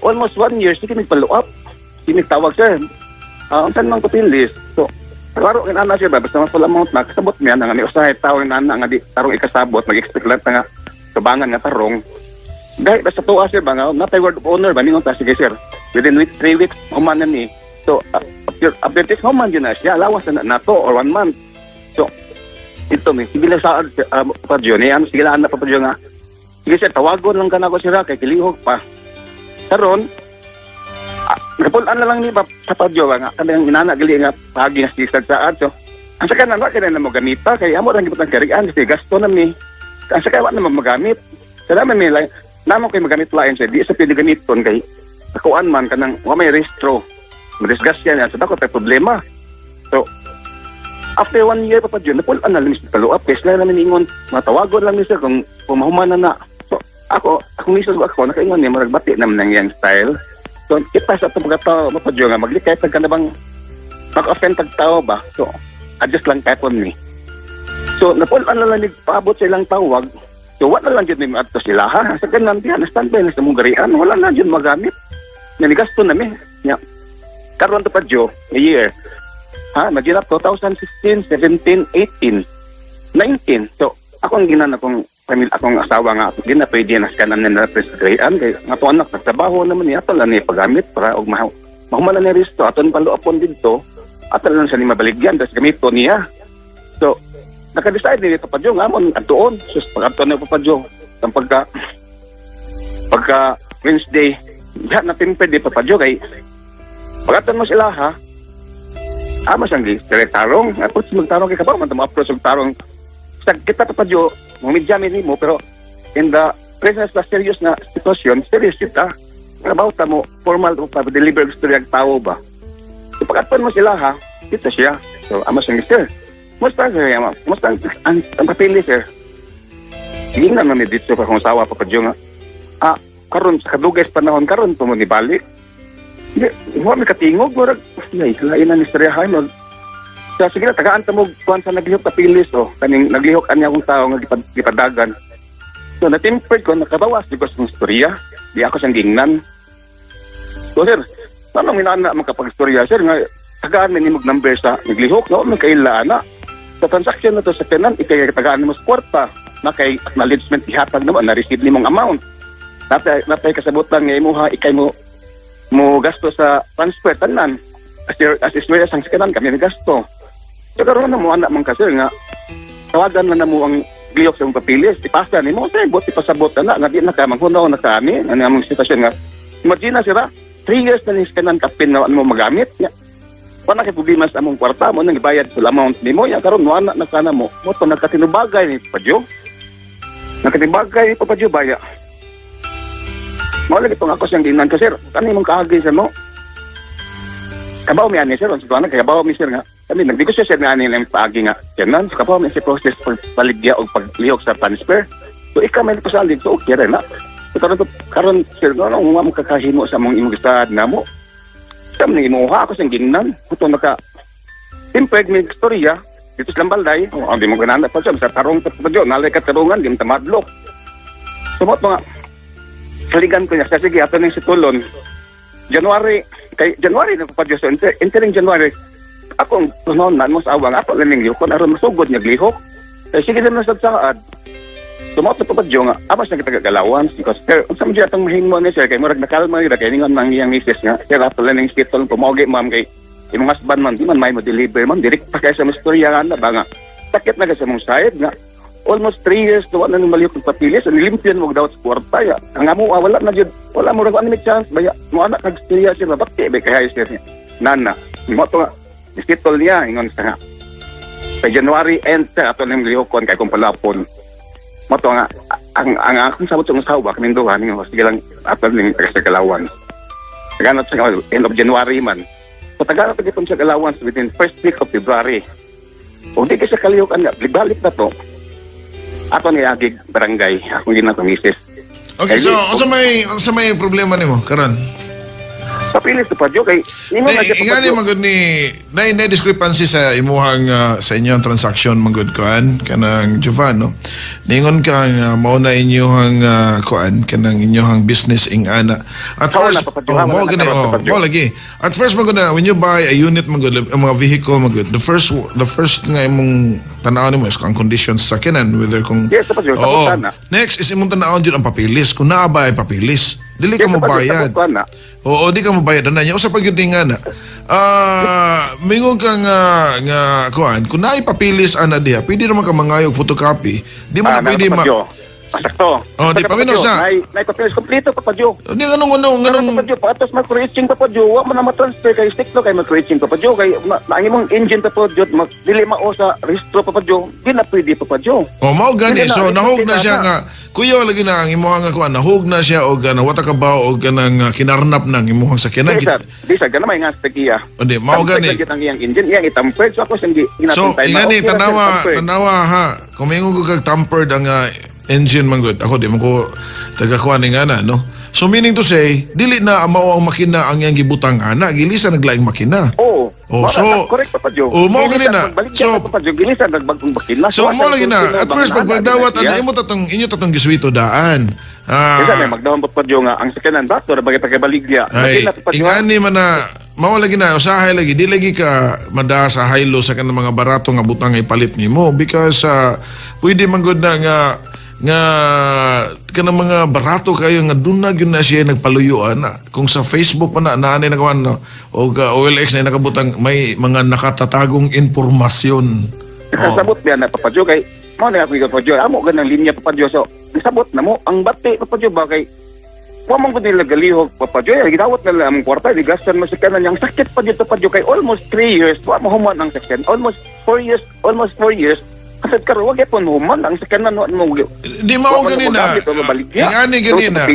almost 1 year sige nagfollow up. Sige tawag sir. Ang tanong papilis. So klaro kin ana siya ba basta mas amount na kasabot niya nga ni usahay tawo na nga di tarong ikasabot mag-expect lang nga tubangan nga tarong dahil basta tuwa siya ba nga na word of honor ba ningon ta sige sir within 3 weeks human na ni so after this human yun na siya lawas na to or 1 month so ito mi sige lang sa padyo ni ano sige lang na papadyo nga sige sir tawagon lang kanako sira kay kilihok pa karon napulan na lang ni sa padyo nga kanang inana gali nga pagi nga sisag saad so ang saka na kaya na mo gamita kay amo lang gibutang karian kasi gasto na mi ang saka wa na magamit sada man mi lang namo kay magamit lain sa di sa pili gamiton kay akuan man kanang wa may restro madisgas yan sa dako tay problema so after 1 year pa padyo napulan na lang sa follow up kay sila namin ingon matawagon lang ni sir kung mahuman na so ako mismo ako nakaingon ni magbati naman ng yang style. So, kita sa itong pagkatao, mapadyo nga, maglikay ka na bang mag-offend pagtao ba? So, adjust lang kapon ni. So, napulan na lang paabot sa ilang tawag. So, wala lang dyan ato sila, ha? Sa kanan, di, na-stand by na sa mong garian. Wala na dyan magamit. Nanigasto namin. Yeah. Karoon to padyo, a year. Ha? Mag-inap 2016, 17, 18, 19. So, ako ang ginan akong asawa nga di na pwede na kanan na prescribean kay ato anak nagtrabaho naman niya ato lang ni paggamit para og mahuman na ni resto aton panluapon didto ato lang siya ni mabaligyan tas gamito niya so naka-decide ni papadyo nga amon atuon sus pag-ato na papadyo ang pagka Wednesday diha na pwede papadyo kay pag-ato mo sila ha amo siyang tarong apos magtarong kay kabaw man approach og tarong sa kita papadyo mamidyamin mo pero in the presence of serious na sitwasyon, serious kita. About mo, formal pa deliver gusto yung tao ba? So pagkatpan mo sila ha, kita siya. So ama siyang sir, musta sir, musta ang papili sir? Hindi na namin dito pa kung sawa pa nga. Karon sa kadugay panahon karon po mo ni balik. Hindi, huwag may katingog, murag, lain na ni istoryahan mo. So, sige na, tagaan mo kuhan sa naglihok kapilis o kaning naglihok anya akong tao nga gipadagan. So, natimpered ko, nakabawas di ko sa istorya. Di ako siyang gingnan. So, sir, paano minana makapag-istorya, sir, nga tagaan may nimog number sa naglihok, no? Magkailaan na. Sa transaction na to sa tenan, tagaan mo sa kwarta na kay acknowledgement ihatag naman, na-receive nimong amount. Napay kasabutan nga imuha, ikay mo gasto sa transfer, tanan. As istorya sang sikanan, kami na gasto. So karon na mo anak man kasi nga tawagan na mo ang naglihok sa mong papilis, ipasa ni mo, say, buti pasabot na nga di na ka, maghunaw na ka ani, ano ang sitwasyon nga. Imagine na sila, 3 years na niskanan kapin na ano mo magamit, ya. Wala kay problema sa among kwarta mo, nang ibayad sa amount ni mo, ya, karon wala na ka na mo, mo to nagkatinubagay ni Padyo. Nagkatinubagay ni Padyo, baya. Mawala itong ako siyang ginan ka, sir, kani mong kaagay sa mo. Kabaw mi ani, sir, ang situana, kabaw mi, sir, nga. Kami, nagdegosyo siya nga nilang paagi nga. Yan so kapaw may si process paligya o paglihok sa transfer. So, ikaw may pasalig. So, okay rin na. So, karon sir, ano nga mo kakahimo sa mong imong gustad na mo? Kami, imuha ako sa gingnan. Ito, timpeg may istorya. Dito sa Lambalday. O, hindi mo gananda pa siya. Sa tarong pa dyan. Nalay ka tarungan, di mo tamadlok. So, mga saligan ko niya. Sige, ato na yung situlon. January na pa dyan. So, entering January, akong tunon na mo sa awang ako laning lihok aron masugod niya lihok kay sige na sa saad tumoto pa padyo nga aba siya kitagalawan because sir unsa man atong mahimo ni sir kay murag nakalma ni kay ningon nang iyang misis nga sir ato laning skitol pumogi ma'am kay imong husband man di man may mo deliver man direct pa kay sa istorya nga ba nga sakit na sa mong side nga almost 3 years to wala nang malihok papilis nilimpyan mo daw sa kwarta ya ang amo wala na jud wala mo ra ano chance baya mo anak nagstorya siya bakit kay sir nana mo to iskitol niya, ingon sa nga. Sa January end sa ato ng lihokon kay kung palapon. Mato nga, ang akong sabot sa usawa, kaminduhan, sige lang ato ng Tagalawan. Taganap sa end of January man. So taganap sa itong sa Tagalawan within first week of February. Kung di ka sa kalihokan nga, libalik na to, ato ni Agig Barangay, akong ginatong misis. Okay, so unsa may problema nimo karon? Papilis to Padyo kay ingani magud ni na discrepancy sa imuhang sa inyong transaction magud kuan kanang Jovan no. Ningon ka mao na inyong kuan kanang inyong business ing ana. At first mo lagi. At first magud na when you buy a unit magud ang mga vehicle magud the first nga imong tan-aw nimo is ang conditions sa kanan whether kung yes, Padyo, next is imong tan-aw jud ang papilis kung naa ba ay papilis. Dili ka mo bayad. Oo, di ka mo bayad na niya. Usa pag yun nga na. Mingon ka nga kuan, kung naipapilis ana diha, pwede naman ka mangayog photocopy. Di mo na pwede Masakto. Oh, di pa sa. Naipapilis kompleto pa Padyo. Di ganun. Padyo, patos mag-reaching pa Padyo. Wa mo na matransfer kay Stiklo kay mag-reaching pa Padyo. Kay ang imong engine pa Padyo, dili mao sa registro pa Padyo. Di na pwede pa Padyo. Oh, mao gani. So nahug na siya nga kuya lagi na ang imuhang nga kuan nahug na siya og wata ka ba og kanang kinarnap nang imuhang sakyanan. Di sa ganamay nga stekiya. Di mao gani. Ang iyang engine, iyang itampered so ako sing So ingani tanawa ha. Kumingon ko kag tampered ang engine man good. Ako di mo ko taga-kuan nga na no. So meaning to say, dili na mao ang makina ang iyang gibutang ana, gilisa naglaing makina. Oo. So correct pa Padyo. mao gani na. So Padyo gilisa nagbagong makina. So mo lagi na. At first pagdawat ana imo inyo tatong giswito daan. Kasi may magdawon pa Padyo nga ang sakyanan bato ra bagay tagabaligya. Ingani man na mao lagi na usahay lagi di lagi ka mada sa high-low sa kanang mga barato nga butang ipalit nimo because pwede man gud na nga kanang mga barato kayo nga dunag yun na siya nagpaluyuan na kung sa Facebook pa na naanay nakawan no o OLX na nakabutang may mga nakatatagong informasyon. Kasabot biya na Papadyo kay mo na ako Papadyo amo ganang linya Papadyo so isabot na mo ang bati Papadyo ba kay wa man gud nila galihog Papadyo gidawat na ang kwarta digastan mo sa kanan yang sakit pa dito Papadyo kay almost 3 years wa mo human ang sakyan almost 4 years kasi karon wag yapon human ang sakyanan mo di mao ganina ingani ganina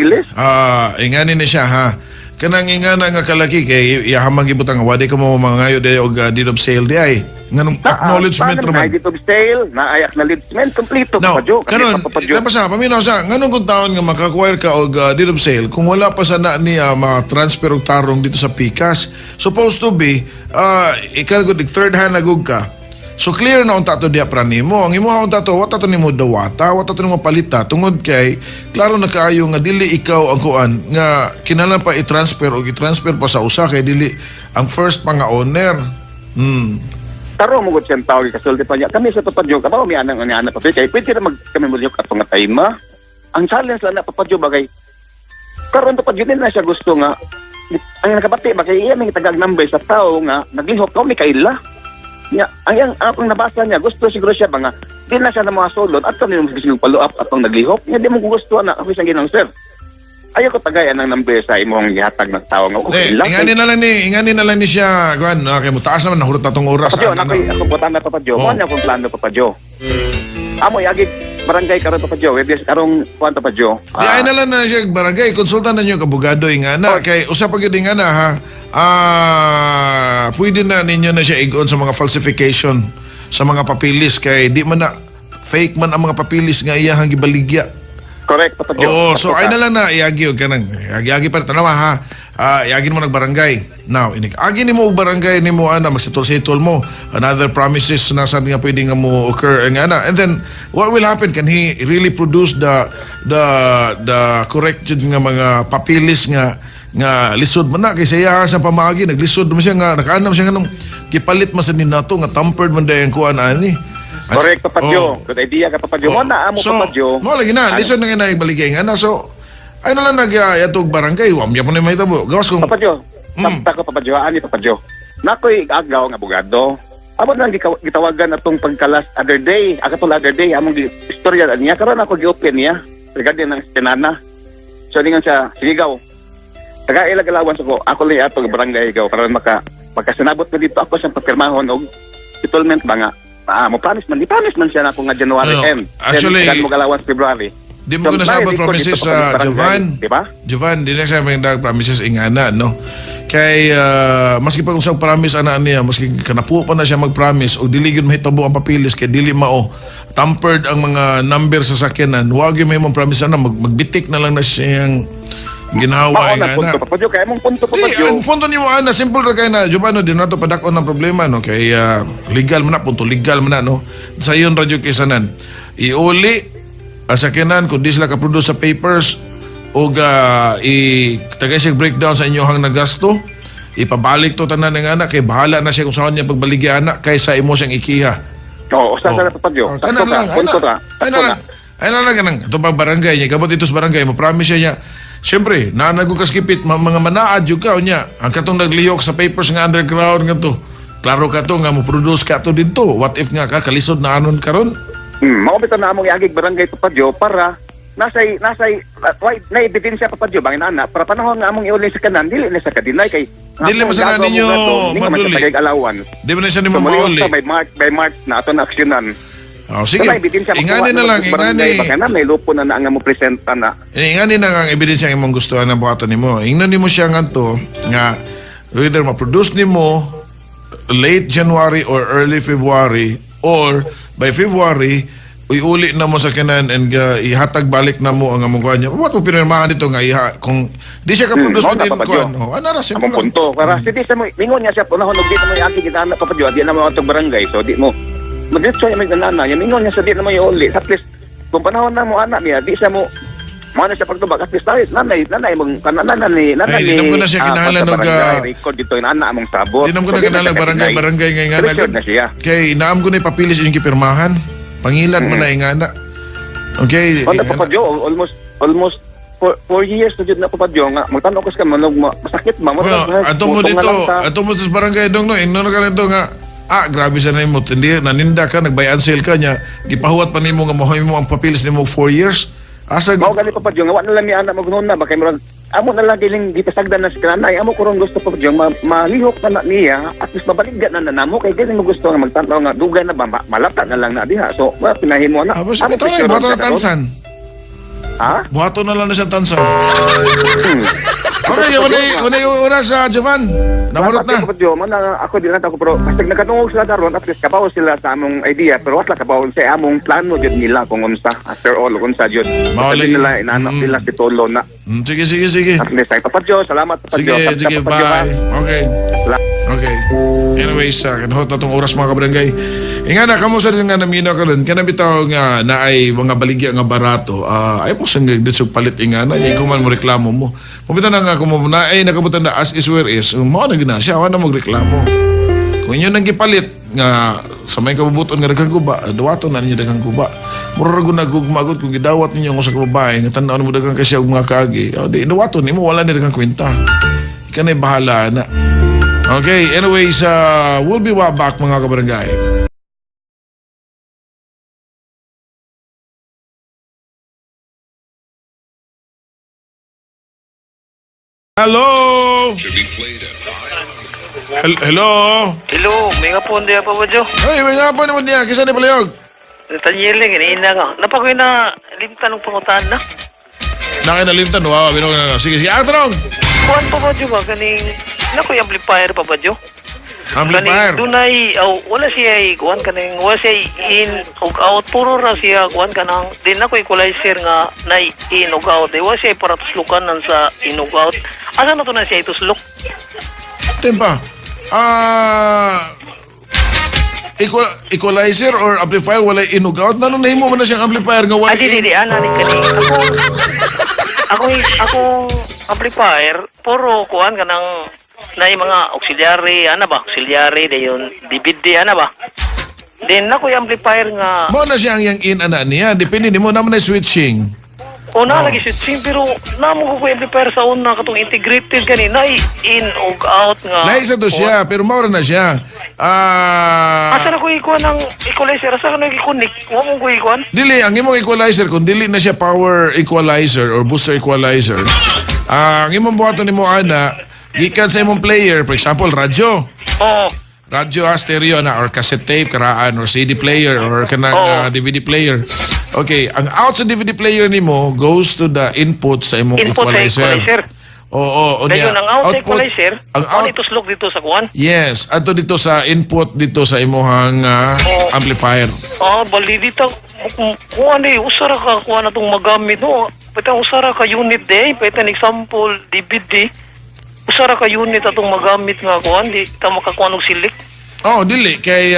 ingani ni siya ha kanang ingana nga kalaki kay iyahamang gibutang wadi ka mo mangayo day og deed of sale di ay nganong acknowledgement man deed of sale na ay acknowledgement kompleto pa Padyo karon tapos paminaw sa nganong kung taon nga maka-acquire ka og deed of sale kung wala pa sa na niya ma-transfer og tarong dito sa Pikas supposed to be ikaw gud third hand nagug ka. So clear na unta to diya pranimo. Ang imo unta to wata to nimo dawata, wata to nimo palita tungod kay klaro na kaayo nga dili ikaw ang kuan nga kinahanglan pa i-transfer o i-transfer pa sa usa kay dili ang first pa nga owner. Taro mo gud siyang tawag kasulti pa niya. Kami sa Papadyo kabaw mi anang ana pa kay pwede ra kami mulyok at nga time. Ang challenge lang na Papadyo bagay. Karon Papadyo din na siya gusto nga ang nakabati ba kay iya may tagag number sa tao nga naglihok ko mi kaila. Ang nabasa niya, gusto siguro siya ba nga di na siya na mga sulod at sa nimo sige follow up atong naglihok nga di mo gusto na ako siyang ginang sir. Ayaw ko tagayan ang number sa imong gihatag ng tao nga okay lang. Ingani na lang ni siya, kuan, kay mo taas naman nahurot atong oras. Papa Jo, ako butan na Papa Jo. Mo na akong plano Papa Jo. Amo yagi barangay karon Papa Jo, webes karong kuan Papa Jo. Di ay na lang na siya barangay, konsultan na niyo kabugado ingana kay usa pa gyud ingana ha. Pwede na ninyo na siya igon sa mga falsification sa mga papilis kay di man na fake man ang mga papilis nga iyahang gibaligya. Correct Papa Jo. Oh, so ay na lang na iagi og kanang iagi pa tanawa ha. Iagi mo nagbarangay. Now, agi nimo og barangay nimo ana magsitol-sitol mo. Another promises na sa nga pwede nga mo occur nga na. And then what will happen, can he really produce the corrected nga mga papilis nga lisod man na kay siya sa pamagi naglisod man siya nga nakaanam siya nga nung gipalit man sa ninato nga tampered man dayang kuan ani. Correct Papa Jo. Good idea ka Papa Jo. Mo na amo Papa Jo. Mo lagi na lisod na nga ibaligay nga na. So ay na lang nag-yatog barangay. Wamya po na may tabo. Gawas kong... Papa Jo, samta ko Papa Jo, ani Papa Jo. Nakoy agaw nga abogado. Amo nang gitawagan atong pagkalas other day. Agatong other day, among istorya niya. Karon ako gi-open niya. Regarding ng senana. So, ningan siya, sigaw. Taga-ilag alawan ko. Ako lang atong barangay gaw. Karon magkasinabot na dito ako sa pagpirmahon og settlement ba nga. Mo promise man. Di promise man siya na ako nga January end. Actually, then, mo galawan sa February. Di mo ko nasabot promises sa Jovan. Diba? Jovan, di na siya may promises ingana, no? Kay, maski pag usang promise ana niya, maski kanapo pa na siya mag-promise o dili gyud mahitabo ang papilis kay dili mao tampered ang mga number sa sakyanan. Wag gyud may mong promise na magbitik na lang na siyang ginawa ingana. Punto Papa Jo, kay mong punto Papa Jo. Ang punto nimo ana simple ra kay na Jovan, di nato padakon ng problema, no? Kay legal man na, punto legal man na, no? Sa iyon radyo kisanan. Iuli sakyanan kung di sila ka-produce sa papers o tagay siya breakdown sa inyohang nagasto, ipabalik to tanan ng anak kay bahala na siya kung saan niya pagbaligya anak kaysa imo siyang ikiha. Oo, usa sa Papa Jo. Ay na lang ganang ito pag barangay niya kabot ito sa barangay mo promise niya siyempre nanagong kaskipit mga manaad yung ka niya ang katong naglihok sa papers nga underground nga to klaro ka to nga mo produce ka to dito what if nga ka kalisod na anon karon. Maobitan na among iagig barangay Papa Jo para nasay na ebidensya Papa Jo bangin ana para panahon nga among iuli sa kanan dili na sa kadinay kay dili man sa ninyo maduli di man siya nimo mauli by March na ato na aksyonan. Sige ingani na lang ingani baka na may lupo na nga mo presenta na ingani na nga ang ebidensya ang imong gustuhan na buhatan nimo ingnan nimo siya ngadto nga whether ma-produce nimo late January or early February or by February, uli na mo sa kanan and ihatag balik na mo ang among kuha niya. What mo pinirmahan dito nga kung di siya ka-produce din kuha. Ano simple lang. Punto. Para si di sa mo, mingon niya siya, punahon, di na mo yung aking gitana, Papa Jo, di na mo itong barangay, so di mo, mag-diretso yung may ganana, yung mingon niya sa di na mo yung uli. At least, kung panahon na mo anak niya, di siya mo, mana siya pagtubag, at least tayo, nanay mong, nanay, dinam ko na siya kinahalan record dito, yung anak mong sabot. Dinam ko na kinahalan barangay ngay nga na siya. Kay inaam ko na ipapilis yung kipirmahan. Pangilan mo na ingana. Okay. Onda Papa Jo, almost 4 years na jud na Papa Jo nga magtanong ko sa manog masakit ba mo. Ato mo dito, ato mo sa barangay dong no, inno ka nito nga grabe sa nimo, hindi naninda ka, nag-buy and sell ka niya, gipahuwat pa nimo nga mahoy mo ang papilis nimo 4 years. Asa mao gali Papa Jo nga wa na lang mi anak maghunona ba kay murag amo na lang giling gipasagdan na si kanay amo kuron gusto Papa Jo malihok na niya at least mabaligyan na namo kay gani mo gusto nga magtanaw nga dugay na ba malata na lang na diha so pinahimo na amo ito na buhaton na tansan buhaton na lang na siyang tansan okay una sa Jovan namurot na Papa Jo man ako din nato ko pero kasi nagkatungog sila daron at least kabaw sila sa among idea pero wala kabaw sa among plano jud nila kung unsa after all unsa jud nila inanak nila si Tolo na sige at least ay Papa Jo salamat Papa Jo sige bye okay anyways kanhot na tong oras mga kabarangay ingana kamo sa rin nga namina ka rin kana bitaw nga naay mga baligya nga barato ay mo sang dito palit ingana ay kuman mo reklamo mo pumita na nga kung mo na ay nakabutan na as is where is mo na gina siya wala mo reklamo kung yun ang gipalit nga sa may kabubuton nga daghang guba duwato na ninyo daghang guba mura na gugmagod kung gidawat ninyo nga sa kababae nga tan-aw mo daghang kasi og mga kaagi di duwato nimo wala ni daghang kwenta ikanay bahala na okay anyways we'll be back mga kabarangay. Hello? Hello? Hello, may nga po hindi pa ba, Jo? Ay, may nga po naman niya. Kisa ni Palayog? Tanyel lang, iniina ka. Napakoy na limtan ng pangutan na. Nakinalimtan. Wow, binong na. Sige, sige. Tanong! Kuhan pa ba, Jo ba? Kaning, nakoy amplifier pa ba, Jo? Amplifier. Kaning dunay, wala siya kuhan kaning, wala siya in ug out. Puro ra siya kuhan kanang, din nakoy equalizer nga na in ug out. Wala siya para tuslukanan sa in ug out. Asa na to na siya ituslok? Tempa. Equalizer or amplifier wala inugout. Nano nahimo man na siyang amplifier nga wala. Di, ana ni kaning. Ako amplifier, puro kuhan kanang na mga auxiliary, auxiliary, dayon DVD, ba? Then ako yung amplifier nga, Mo na siyang yang in ana niya. Depende ni mo naman na switching. lagi switching, pero namo ko yung amplifier sa una, katong integrated kanina, in ug out nga. Naisa to siya, pero maura na siya. Asa na ko ikuha ng equalizer, asa ka na i-connect, huwag mong ko ikuha. Dili, ang imong equalizer, kung dili na siya power equalizer or booster equalizer, ang imong buhaton ni mo ana, gikan sa imong player, for example, radyo. Oo. Radyo stereo na or cassette tape karaan or CD player or kanang DVD player. Okay, ang out sa DVD player nimo goes to the input sa imong Input sa equalizer. equalizer. Oo, Dayon ang out sa equalizer, ang out, ituslok dito sa kuhan. yes, ato dito sa input dito sa imong amplifier. Bali dito, kuha ni, usara ka kuha na itong magamit, no? Pwede usara ka unit day, pwede an example, DVD, usara ka unit atong magamit nga kuha, di ka makakuha ng silik. Oh, dili kay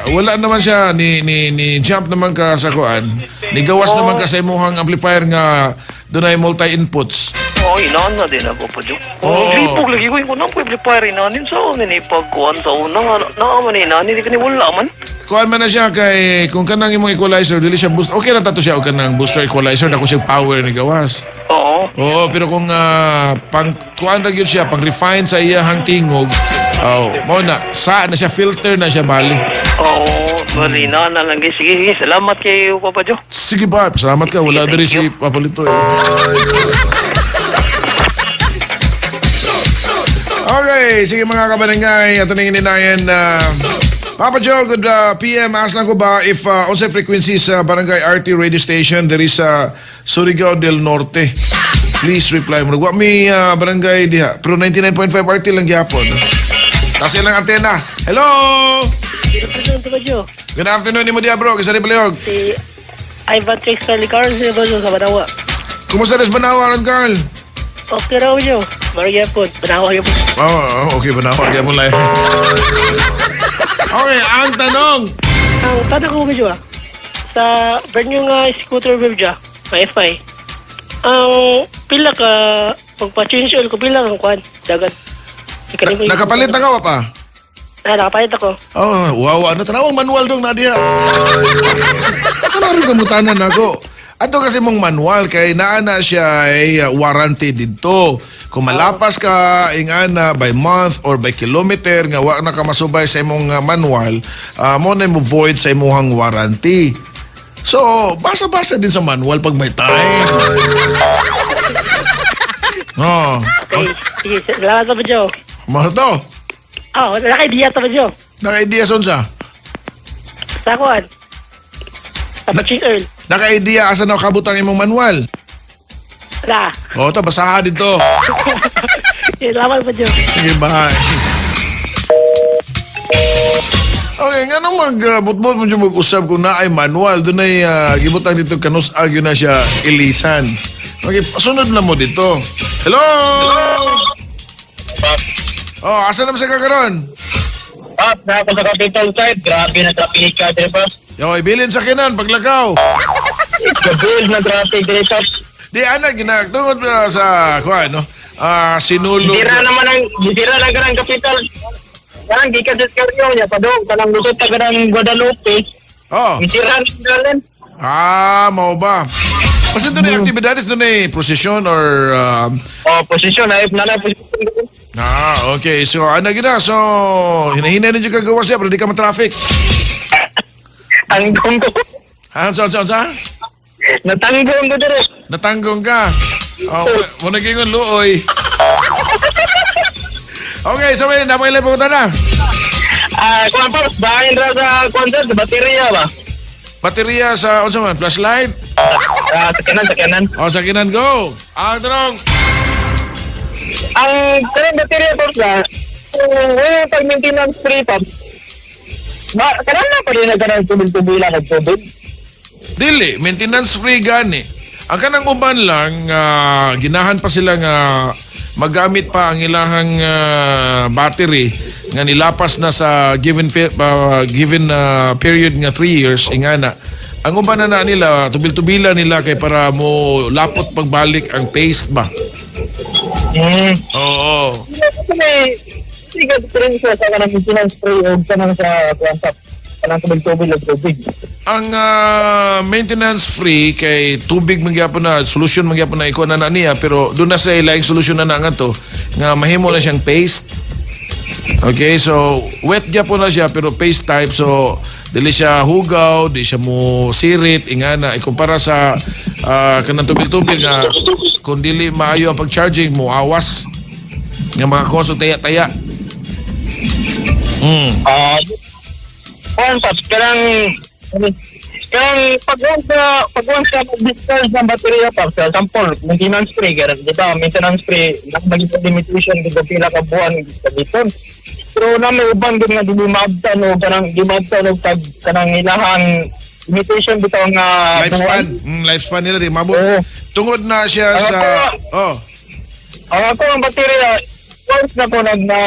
wala naman siya ni jump naman ka sa kuan. Nigawas naman ka sa imong amplifier nga dunay multi inputs. Inaan na din ako pa dyan. Oo. Lipog lagi ko yung kunang amplifier inanin sa unin, ipagkuhan sa unang, nakaman inanin, di ka ni wala man. Kuan man na siya kay kung kanang imong equalizer dili siya boost. Okay ra tato siya og kanang booster equalizer dako siya power ni gawas. Oo. Oo, pero kung pang kuan ra gyud siya pang refine sa iyang tingog. Mo na sa na siya filter na siya bali. Oo, bali inaan na lang. Sige, salamat kayo, Papa Jo. Sige ba, salamat ka. Wala diri si Papalito eh. Okay, sige mga kabarangay, ato nang ininayan na Papa Joe, good PM. Ask lang ko ba if unsay frequency sa Barangay RT radio station there is Surigao del Norte. Please reply mo. Nagwa mi barangay diha. Pero 99.5 RT lang gyapon. Tapos ilang antena. Hello! Good afternoon, Papa Joe. Good afternoon, ni mo diha bro. Kisa ni Paliog. Si Ivan Trix Charlie Carl sa Papa Joe sa Banawa. Kumusta rin Banawa, Ron Carl? Okay raw, Joe. Marigyan po. Banawa yun po. Okay, Banawa. Kaya mo lang. Okay, ang tanong. Ang tanong ko, Papa Joe, sa brand new nga scooter wave dya, FI, ang pila ka, pagpa-change oil ko, pila kang kwan, dagat. Nakapalit na ka pa? Nakapalit ako. Wow. Ano tanawang manual dong na diha? Ano rin kamutanan ako? Ato kasi mong manual kay naana siya ay warranty dito. Kung malapas ka ingana by month or by kilometer nga wa na ka masubay sa imong manual, mo na mo void sa imong warranty. So, basa-basa din sa manual pag may time. Sige, salamat Papa Joe. Mahal to? Naka-idea Papa Joe. Naka-idea son sa? Sa kwan. Sa change oil. Naka-idea asa na kabutang imong manual? Wala. To, basaha dito. Salamat Papa Joe. Sige, bye. Okay, nga nung magbutbut mo yung mag-usap kung na ay manual, doon ay gibutang dito kanus-ag yun na siya ilisan. Okay, pasunod na mo dito. Hello! Asa naman sa kakaroon? Na ako sa capital side, grabe na traffic ka, diba? Ibilin sa kinan, paglakaw. Gabil na traffic, diba? Di, anak, ginagtungod sa, ano, sinulog. Sira lang ka ng capital. Yan, gikan sa Scarrio niya, padong, kanang lusot ka ng Guadalupe. Sira lang galan. Mau ba? Kasi doon ay aktibidades, doon ay prosesyon or... posisyon, ayop na lang posisyon. Okay. So, ano gina? So, hinahinay na dyan kagawas niya, pero di ka matraffic. Tanggong ko. Sa? Natanggong ko dire. Natanggong ka? Mo naging luoy. Okay, so may napakilay po na. Kuan Pops, bahin ra sa concert, sa baterya ba? Baterya sa, ano man, flashlight? Sa kanan. O, sa kinan, go! Ang tanong, Ang kanang baterya Pops ngayon pag-maintenance free Pops, kanang na pa rin na kanang tubig-tubilan ng tubig? dili, maintenance free gani. Ang kanang uban lang, ginahan pa sila nga magamit pa ang ilahang battery nga nilapas na sa given period nga 3 years ingana. Ang uban na nila tubil-tubila nila kay para mo lapot pagbalik ang paste ba. Oo. Sige, rin sa kanang maintenance free o kanang sa kuwantap. Kanang tubig-tubig ng tubig. Ang maintenance free kay tubig magyapon na solusyon magyapon na iko na niya pero doon na sa ilang solusyon na nga to nga mahimo na siyang paste. Okay, so wet gyapon na siya pero paste type so dili siya hugaw, di siya mo sirit ingana ikumpara sa kanang tubig-tubig nga kung dili maayo ang pag-charging mo awas nga mga koso taya-taya. Pops, kanang pag-once ka mag-discharge ng baterya Pops, sample, maintenance free, di ba, maintenance free, naging limitation kung pila ka buwan sa dito. Pero na may uban din nga dimabtan o kanang ilahang limitation dito nga Lifespan nila di mabot. Tungod na siya sa ako ang baterya once na ko nag-igis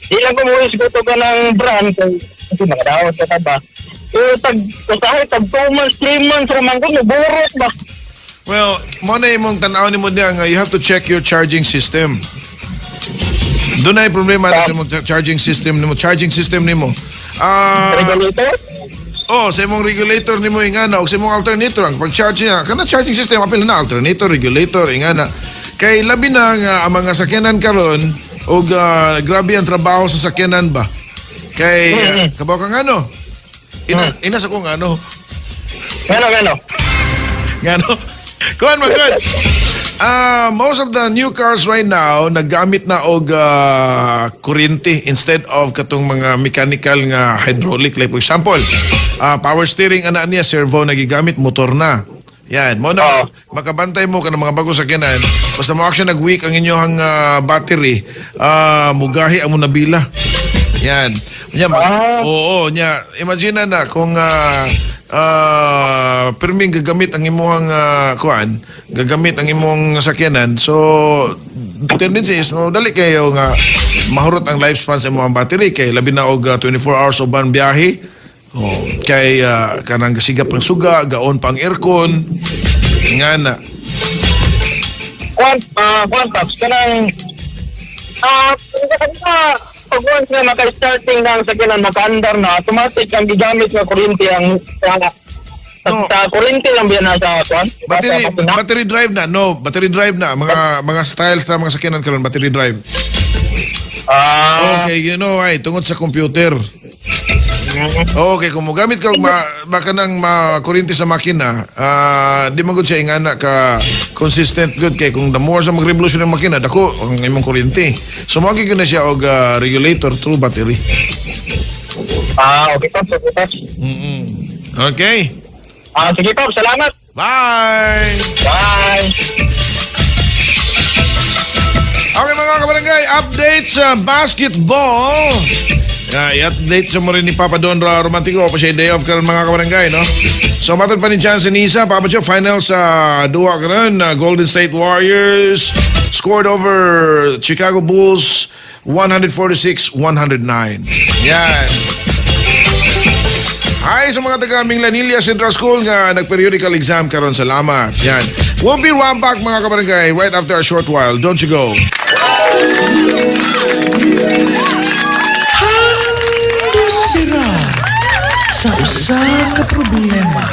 ilang ko mo isgoto ka ng brand kasi nakadaot ka ba usahay tag 2 months 3 months ramang ko naburot ba. Well, mo na imong tanaw ni mo diya nga you have to check your charging system. Doon ay problema sa imong charging system nimo. Regulator? Sa imong regulator nimo ingana o sa imong alternator ang pag-charge niya kana charging system apil na alternator, regulator ingana. Kay labi na nga ang mga sakyanan karon og grabe ang trabaho sa sakyanan ba. Kay kabaw kang ano? Ina sa kong ano? Gano? Kuan man good. Most of the new cars right now naggamit na og kuryente instead of katong mga mechanical nga hydraulic like for example power steering ana niya servo nagigamit motor na. Yan, mo na makabantay mo ka ng mga bagong sakyanan. Basta mo action nag-weak ang inyong battery, mugahi ang munabila. Yan. Nya, imagine na kung perming gagamit ang imong gagamit ang imong sakyanan. So tendency is dali kayo nga mahurot ang lifespan sa imong battery kay labi na og 24 hours uban biyahe. Kay kanang gasigap ng suga, gaon pang aircon. Nga na. Pops, kanang pag once na maka-starting ng sakyanan, maka-andar na, automatic ang gigamit ng kuryente ang sa kuryente lang biya na sa kwan? Battery drive na. No, battery drive na. Mga styles sa mga sakyanan karon battery drive. Okay, tungod sa computer. Okay, kung magamit ka baka nang makuryente sa makina, di man gud siya ingana ka consistent good kay kung the more sa mag-revolution ng makina, dako ang imong kuryente. So mao gyud na siya og regulator through battery. Okay Pops. Okay. Sige Pops, salamat. Bye. Okay mga kabarangay, update sa basketball. I-update sa mo rin ni Papa Don Romantico pa siya day off karon mga kabarangay, no? So matod pa ni Chance Nisa, Papa Joe, final sa duwa karon Golden State Warriors scored over Chicago Bulls 146-109. Yan. Hi sa mga taga Minglanilla Central School nga nag-periodical exam karon, salamat. Yan. We'll be right back mga kabarangay right after a short while. Don't you go. Sa usa ka problema.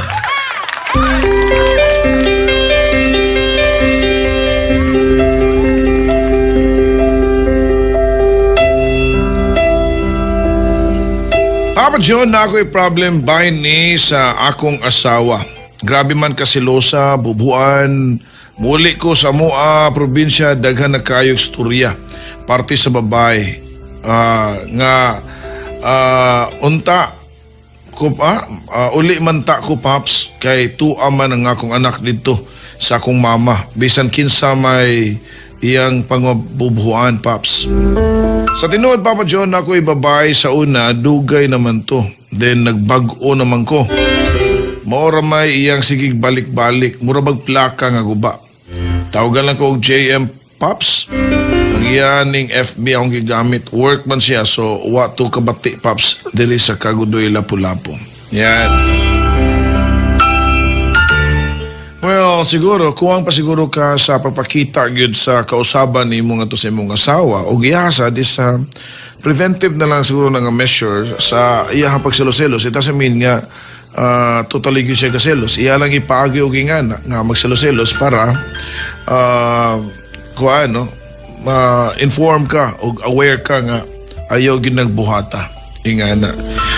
Papa John, na ako'y problem ba ni sa akong asawa. Grabe man kasilosa, bubuan, Muli ko sa mua probinsya daghan na kayog istorya parte sa babae nga unta ko uli man ta ko paps kay tuwa man ang akong anak dito sa akong mama bisan kinsa may iyang pangabubuhan paps. Sa tinuod Papa John ako'y babae sa una dugay naman to then nagbag-o naman ko. Maura may iyang sigig balik-balik mura magplaka nga guba. Tawagan lang ko og JM Pops. Ang iyaning FB akong gigamit. Work man siya so wa to kabati Pops dili sa Kagudoy Lapu-Lapu. Yan. Well, siguro kuwang pa siguro ka sa papakita gyud sa kausaban nimo nga to sa imong asawa o gihasa di sa preventive na lang siguro nga measure sa iyang pagselos-selos. It doesn't mean nga totally gyud siya kaselos. Iya lang ipaagi og ingana nga magselos-selos para inform ka o aware ka nga ayaw gyud nagbuhata ingana.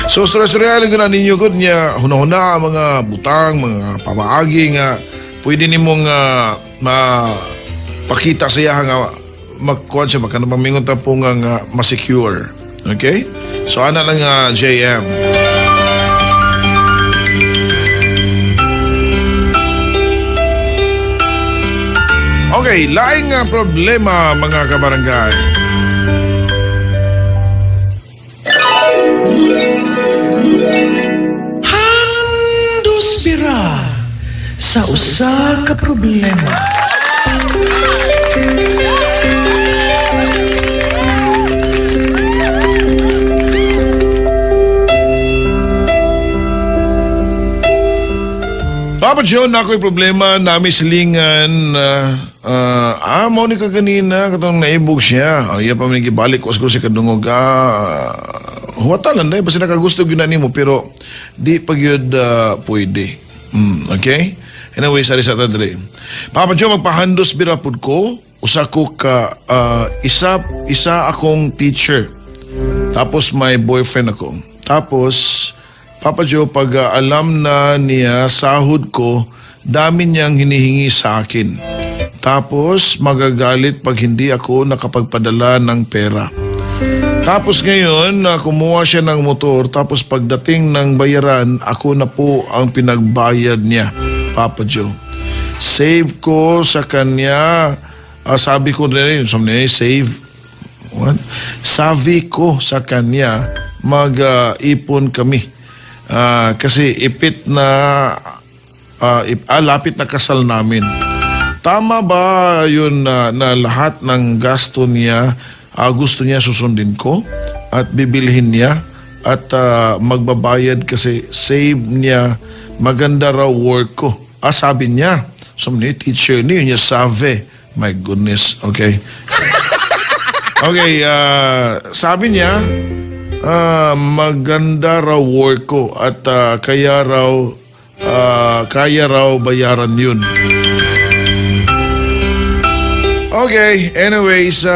So stress-real gyud na ninyo gud niya hunahuna mga butang, mga pamaagi nga pwede nimong mapakita sa iya nga magkuhan siya mamingon ta po nga ma-secure. Okay? So ana lang JM. Okay, laing nga problema mga kabarangay. Handos bira sa usa ka problema. Papa John, ako'y problema namin silingan Monica kanina katong naibog siya. Iya pa man gibalik ko siguro si kadungog. Huwata lang dahil basta nakagusto yun na mo pero di pag yun pwede. Okay? Anyway, sari sa tadre. Papa John, magpahandos birapod ko. Usa ko ka isa akong teacher. Tapos may boyfriend ako. Tapos Papa Joe, pag alam na niya sahod ko, dami niyang hinihingi sa akin. Tapos magagalit pag hindi ako nakapagpadala ng pera. Tapos ngayon, kumuha siya ng motor, tapos pagdating ng bayaran, ako na po ang pinagbayad niya, Papa Joe. Save ko sa kanya, sabi ko rin, save, what? Sabi ko sa kanya, mag-ipon kami. Kasi lapit na kasal namin. Tama ba yun na lahat ng gasto niya gusto niya susundin ko at bibilhin niya at magbabayad kasi save niya, maganda raw work ko. Sabi niya, teacher niya sabi. My goodness, okay. Okay, sabi niya, maganda raw work ko at kaya raw bayaran yun. Okay, anyways,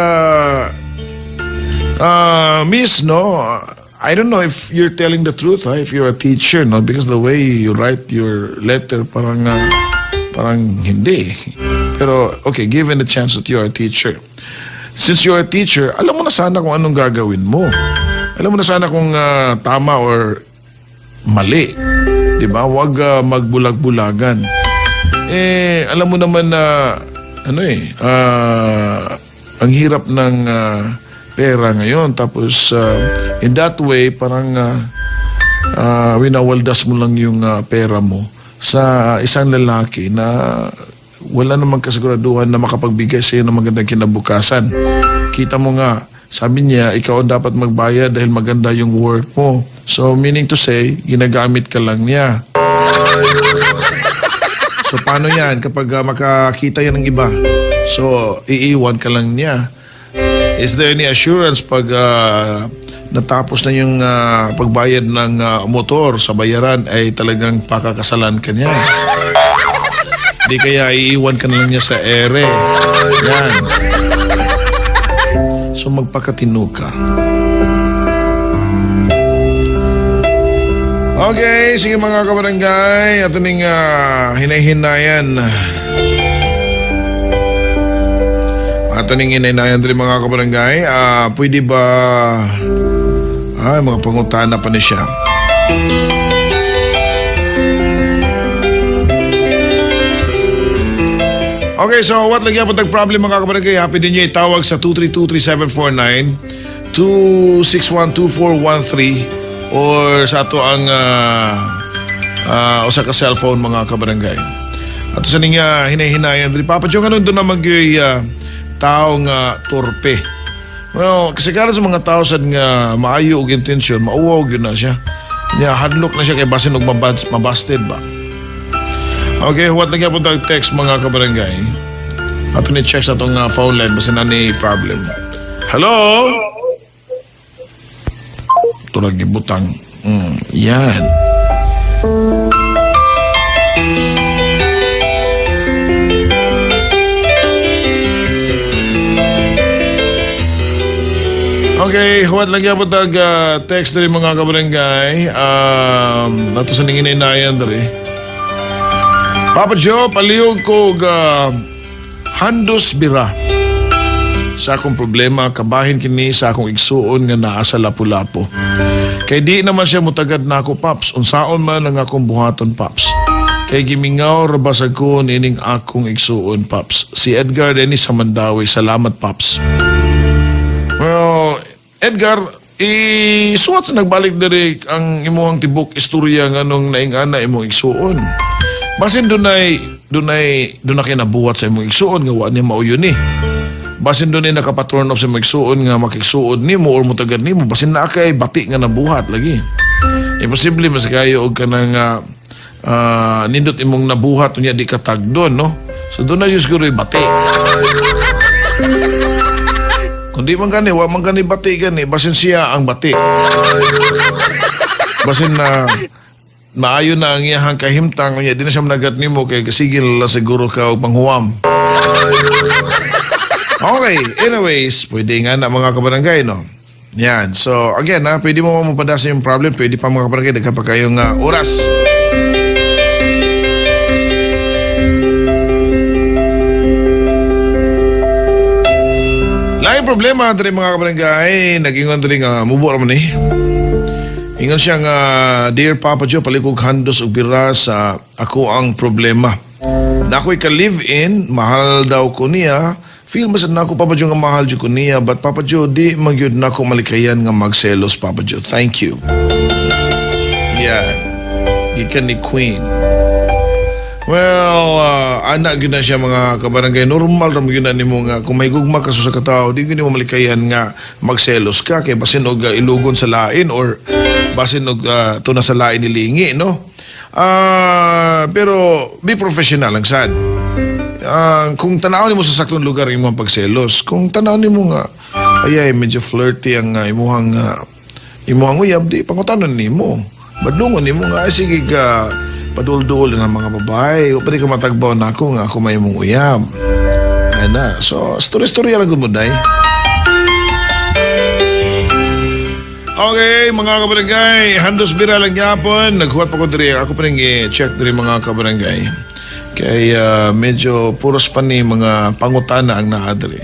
miss, no, I don't know if you're telling the truth, if you're a teacher, no, because the way you write your letter parang hindi. Pero okay, given the chance that you're a teacher, since you're a teacher, alam mo na sana kung anong gagawin mo. Alam mo na sana kung tama or mali. Diba? Huwag magbulag-bulagan. Alam mo naman na ang hirap ng pera ngayon. Tapos in that way, parang winawaldas mo lang yung pera mo sa isang lalaki na wala namang kasiguraduhan na makapagbigay sa iyo ng magandang kinabukasan. Kita mo nga, sabi niya, ikaw ang dapat magbayad dahil maganda yung work mo. So, meaning to say, ginagamit ka lang niya. So, paano yan kapag makakita yan ng iba? So, iiwan ka lang niya. Is there any assurance pag natapos na yung pagbayad ng motor sa bayaran ay talagang pakakasalan ka niya? Di kaya iiwan ka na lang niya sa ere. Yan. So magpakatino ka. Okay, sige mga kabarangay, ato ning hinay-hinayan. Ato ning inay-inayan diri mga kabarangay, pwede ba mga pangutana pa ni siya. Okay, so what lagi po tag-problem mga kabarangay? Happy din niyo itawag sa 232-3749, 261-2413 or sa ato ang usa ka cellphone mga kabarangay. At sa niya hinay-hinayan diri Papa Joe ganun doon na magyoy taong torpe. Well, kasi kala sa mga tao sad nga maayo og intensyon, mauwaw gyud na siya. Nya hadlok na siya kay basin og mabasted ba. Okay, what lagi po text mga kabarangay. Ato ni check sa tong phone line basin na ni problem. Hello? Ito lagi butang. Yan. Okay, huwag lagyan po text dari mga kabarangay. Nato sa ningin inayan dari. Papa Joe, palihog ko handos bira. Sa akong problema, kabahin kini sa akong igsuon nga naa sa lapu-lapu. Kay di naman siya mutagad na ako, Paps. Unsaon man ang akong buhaton, Paps. Kay gimingaw rabasag ko nining akong igsuon, Paps. Si Edgar Dennis sa Mandawi. Salamat, Paps. Well, Edgar, isuwat sa nagbalik diri ang imuhang tibok istorya nga nung naingana imong igsuon. Basin dunay kinabuhat sa imong igsuon nga wa niya mauyon ni. Basin dunay nakapaturn off sa imong igsuon nga makigsuon nimo or mutagad nimo basin na kay bati nga nabuhat lagi. Imposible mas kayo og kanang nindot imong nabuhat unya di katag doon, no? So doon na yung siguro bati. Kung di man gani, wa man gani bati gani, basin siya ang bati. Basin na maayo na ang iyahang kahimtang, unya di na siya managat nimo kay kasigil la siguro ka og panghuwam. Okay, anyways, pwede nga na mga kabarangay, no? Yan, so again, pwede mo mapadasa yung problem, pwede pa mga kabarangay, daghan pa kayong oras. Laing problema diri mga kabarangay, nag-ingon diri nga mubo ra man ni. Ingon siya nga, Dear Papa Joe, palikog handos og bira sa ako ang problema. Na ako'y ka-live-in, mahal daw ko niya. Feel masad na ako, Papa Joe, nga mahal ko niya. But Papa Joe, di magyud na ako malikayan nga magselos, Papa Joe. Thank you. Yan. Ikan ni Queen. Well, anak gyud na siya mga kabarangay. Normal ra gyud na nimo nga kung may gugma ka sa katao, di gyud mo malikayan nga magselos ka kay basin og ilugon sa lain or basin og tuna sa lain nilingi, no? Pero be professional lang sad. Kung tanaw nimo sa saktong lugar imong pagselos, kung tanaw nimo nga ayay medyo flirty ang imuhang uyab, di pangutanon nimo. Badlungon nimo nga sige ka padul-dul ng mga babae. O pwede ka matagbaw na ako nga ako may mong uyab. Ay na. So, story-story lang mo, day. Okay, mga kabarangay. Handos bira lang yapon. Naghuwat pa ko diri. Ako pa rin i-check diri mga kabarangay. Kaya medyo puros pa ni mga pangutana ang naadri.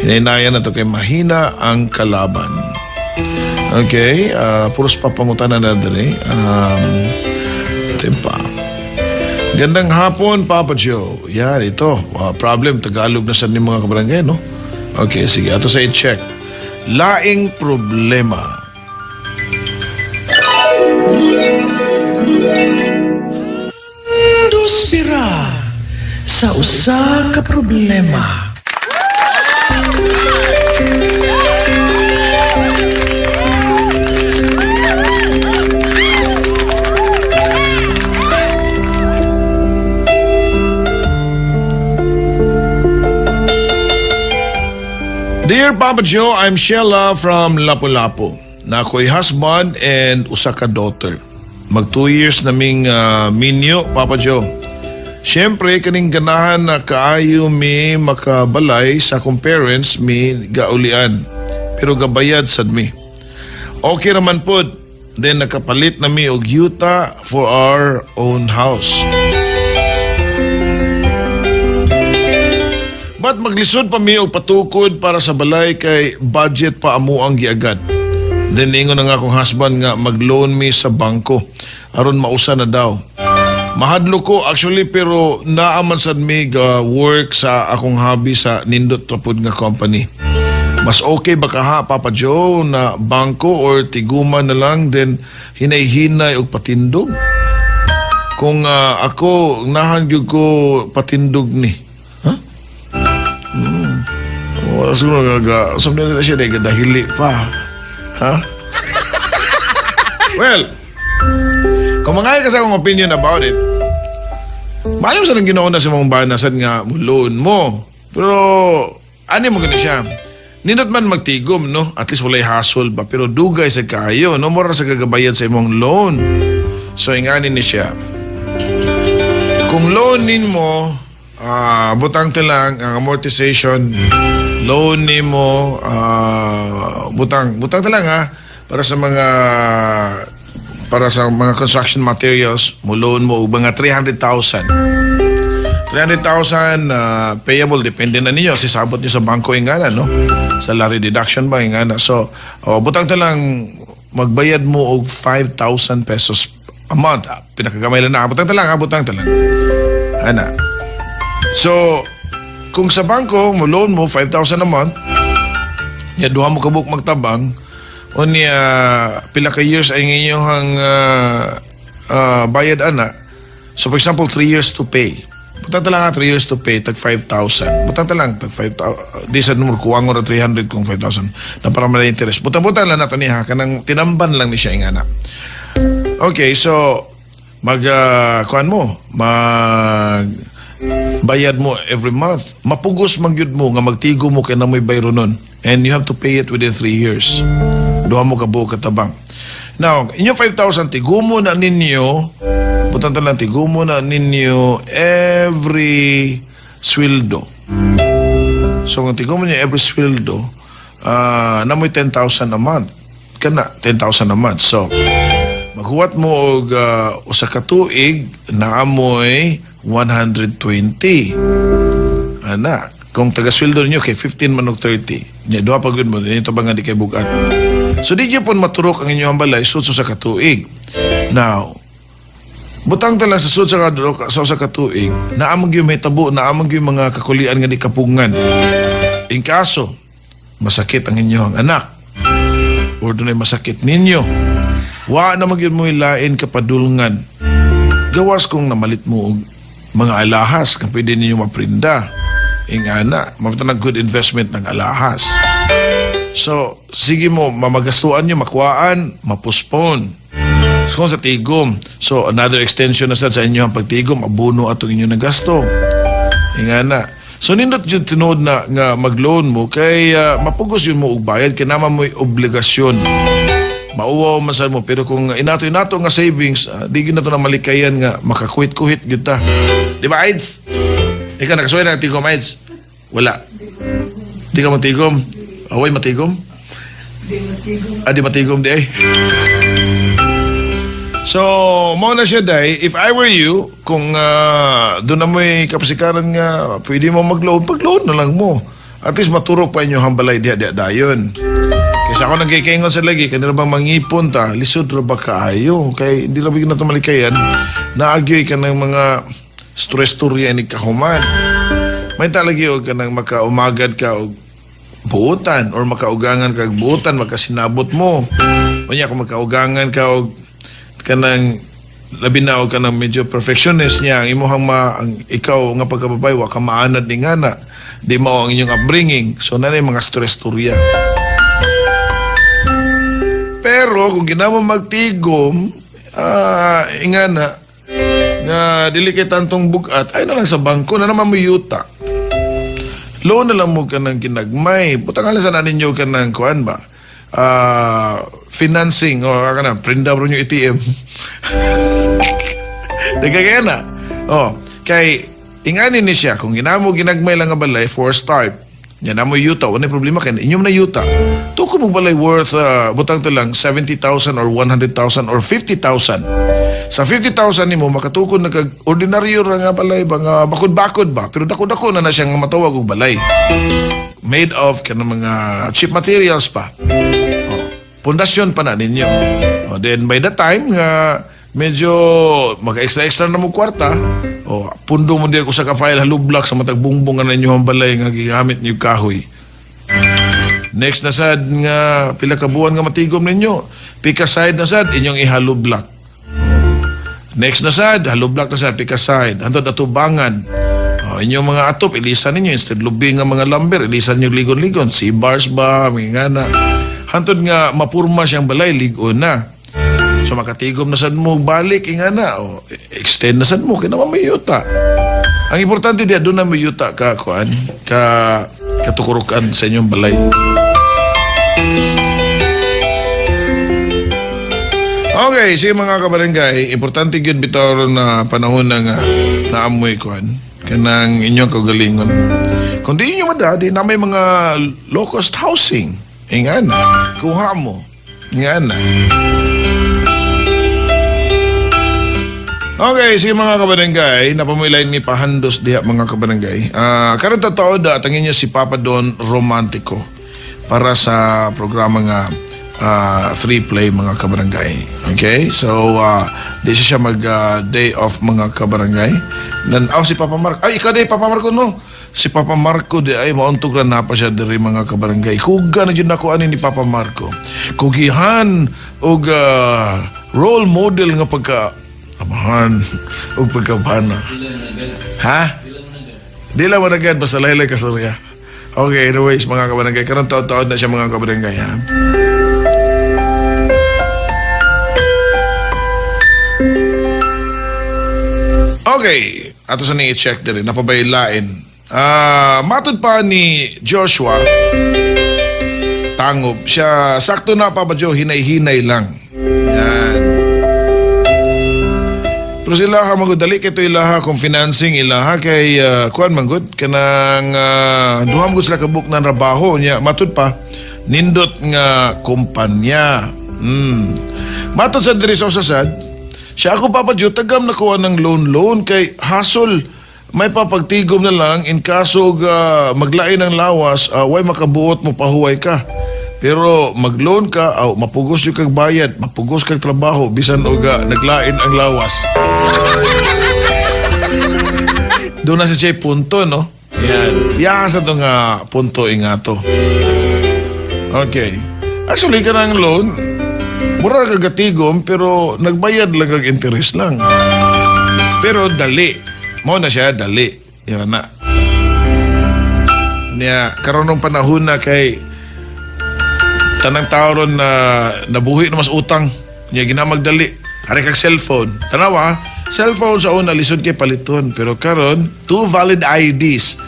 Hinaynayan na to kay mahina ang kalaban. Okay, puros pa pangutana na diri. Tempa. Gandang hapon, Papa Joe. Yan, ito. Problem, Tagalog na sa ni mga kabarangay, no? Okay, sige. Ato sa i-check. Laing problema. Duspira sa usa ka problema. Dear Papa Joe, I'm Sheila from Lapu-Lapu. Na ako'y husband and usa ka daughter. Mag 2 years naming minyo, Papa Joe. Siyempre, kaning ganahan na kaayo mi makabalay sa akong parents mi gaulian. Pero gabayad sad mi. Okay raman pod. Then nakapalit na mi og yuta for our own house. Ba't maglisod pa mi og patukod para sa balay kay budget pa amo ang giagad? Then ingon na nga akong husband nga mag-loan mi sa bangko aron mausa na daw. Mahadlo ko actually pero naaman sad mi work sa akong hobby sa nindot trapod nga company. Mas okay ba ka ha, Papa Joe, na bangko or tiguman na lang then hinay-hinay og patindog? Kung ako nahangyog ko patindog ni. Ha? Siguro nga, sabi na siya na dahili pa. Ha? Well, kung mga ka sa akong opinion about it, mayroon sa nang ginawa na sa mga banasan nga loan mo. Pero, ano mo gano'n siya? Nindot man magtigom, no? At least walay hassle ba? Pero dugay sa kayo, no? Mura sa gagabayad sa imong loan. So, inganin ni siya. Kung loanin mo, butang to lang, ang amortization, loanin mo, butang to lang para sa mga construction materials, mo loan mo mga 300,000. 300,000 payable, depende na ninyo, sisabot nyo sa bangko ingana, no? Salary deduction ba ingana. So, butang to lang, magbayad mo og 5,000 pesos a month. Pinakagamay lang na, butang to lang. Ana. So, kung sa bangko, mo loan mo 5,000 a month, ya duha mo kabuk magtabang, o niya pila ka years ay ngayong bayad ana. So, for example, 3 years to pay. Butang lang 3 years to pay, tag 5,000. Butang lang, tag 5,000. Di sa numero, kuwang o 300 kung 5,000. Na para may interest. Butang lang nato niya, kanang tinamban lang ni siya ingana. Okay, so, kuan mo, bayad mo every month. Mapugos magyud mo nga magtigo mo kay na mo'y bayro nun. And you have to pay it within 3 years. Duha mo kabuo katabang. Now, inyong 5,000 tigumo na ninyo, butang lang tigumo na ninyo every sweldo. So kung tigumo niyo every sweldo, na mo'y 10,000 a month. Kana 10,000 a month. So maghuwat mo og usa ka tuig na amoy 120. Ana, kung taga-sweldo niyo kay 15 man og 30. Nya duha pa gyud mo dito ba nga di kay bugat. So di gyud pon maturok ang inyong balay sud sa katuig. Now, butang lang sa sud sa katuig, naamog yung may tabo, naamog yung mga kakulian nga di kapungan. In kaso, masakit ang inyong anak or dunay masakit ninyo, wa na magyud mo ilain kapadulngan. Gawas kung namalit mo mga alahas kung pwede ninyo maprinda. Ingana, mabutanang good investment ng alahas. So, sige mo, mamagastuan nyo, makuhaan, mapuspon. So, sa tigom. So, another extension na sa inyo ang pagtigom, abuno atong inyo na gasto. Ingana. So, nindot yun tinood na nga mag-loan mo, kay mapugos yun mo og bayad, kaya naman mo'y obligasyon. Mauwaw masal mo, pero kung inato nga savings, di na ito na malikayan nga, makakuhit-kuhit yun ta. Di ba, Aids? Ikaw, nakasuway na tigom, Aids? Wala. Di ka matigom? Away matigom? Di matigom di ay. So, mo na siya day, if I were you, kung doon na mo'y kapasikaran nga, pwede mo mag-loan, pag-loan na lang mo. At least maturok pa inyo hambalay diya-dayon. Kaysa ako nagkikaingon sa lagi, kanila bang mangipon ta, lisod ra ba kaayo? Kaya hindi na bigyan na ito malikayan, naagyoy ka ng mga stress-turya ni kahuman. May talagi o ka nang makaumagad ka o buutan or makaugangan ka buutan, makasinabot mo. O niya, kung makaugangan ka o kanang labi na o kanang medyo perfectionist niya, ang imuhang ang ikaw nga pagkababay, wa ka maanad ni nga na, di mo ang inyong upbringing. So, nanay mga stress-turya. Pero, kung ginamo magtigom, ingana, na dili kay tantong bugat, ay na lang sa bangko, na naman mo yuta. Loan na lang mo ka ng ginagmay. Butang lang sa naninyo ka ng kuan ba? Financing, o ka na, prinda bro nyo ATM. Kaya na. Kay, inganin ni siya, kung ginamo ginagmay lang nga balay, for start, yan na mo yuta, wala problema kayo, inyong na yuta. Tukon mo balay worth, butang to lang, 70,000 or 100,000 or 50,000. Sa 50,000 nimo makatukod na kag ordinaryo ra nga balay ba nga bakod-bakod ba pero dako-dako na siyang matawag og balay. Made of kanang mga cheap materials pa. Pundasyon pa na ninyo. Then by the time nga medyo maka-extra na mo kwarta, pundo mo din ako sa ka-file halublak sa matag bungbong nga ninyo ang balay nga gigamit niyo kahoy. Next na sad nga pila ka buwan nga matigom ninyo, pika side na sad inyong ihalublak. Next na sad halublak na sad pika side, hantod atubangan. Inyong mga atop ilisan ninyo instead lubing nga mga lumber ilisan niyo ligon-ligon, si bars ba mga na. Hantod nga mapurma siyang balay ligon na. So makatigom na sad mo balik inga na extend na sad mo kina mamayuta. Ang importante diya doon na mayuta ka kuan ka katukurukan sa inyong balay. Okay, sige mga kabarangay, importante gyud bitaw na panahon na nga naamoy kuan kanang inyong kagalingon. Kung di inyo madadi na may mga low-cost housing, inga na, kuha mo, inga na. Okay, sige mga kabarangay, napamilay ni pahandos diha mga kabarangay. Karon totoo da tangin niyo si Papa Don Romantico para sa programa nga 3-play mga kabarangay. Okay? So di siya mag day off mga kabarangay. Then si Papa Marco. Ay, ikaw day Papa Marco no. Si Papa Marco di ay mauntog ra na pa siya diri mga kabarangay. Kuga na jud nako ani ni Papa Marco. Kugihan og role model nga pagka amahan o pagkabana. Ha? Di lang managad, basta laylay kasurya. Okay, anyways, mga kabarangay, karong taon-taon na siya mga kabarangay, ha? Okay, ato sa nang i-check din, napabaylain. Matod pa ni Joshua, tangob siya, sakto na pa ba Jo, hinay-hinay lang. Yan. Pero sila ha magudali kay to ilaha kung financing ilaha kay kuan manggod kanang duham gud sila kabuk ng trabaho niya matud pa nindot nga kumpanya. Matud sa diri sa usasad siya ako papadyo tagam nakuha ng loan kay hasol may papagtigom na lang in kaso maglain ng lawas way makabuot mo pahuway ka. Pero mag-loan ka, mapugos yung kag bayad, mapugos kag trabaho, bisan o naglain ang lawas. Doon na sa siya punto, no? Yan. Yan sa itong punto ingato. Okay. Actually, ka ng loan, mura kagatigom, pero nagbayad lang kag interest lang. Pero dali. Mo na siya, dali. Yan na. Niya, karon ng panahon na kay tanang tao ron na nabuhi na mas utang niya ginamagdali hari kag cellphone tanawa cellphone sa una lisod kay paliton pero karon 2 valid IDs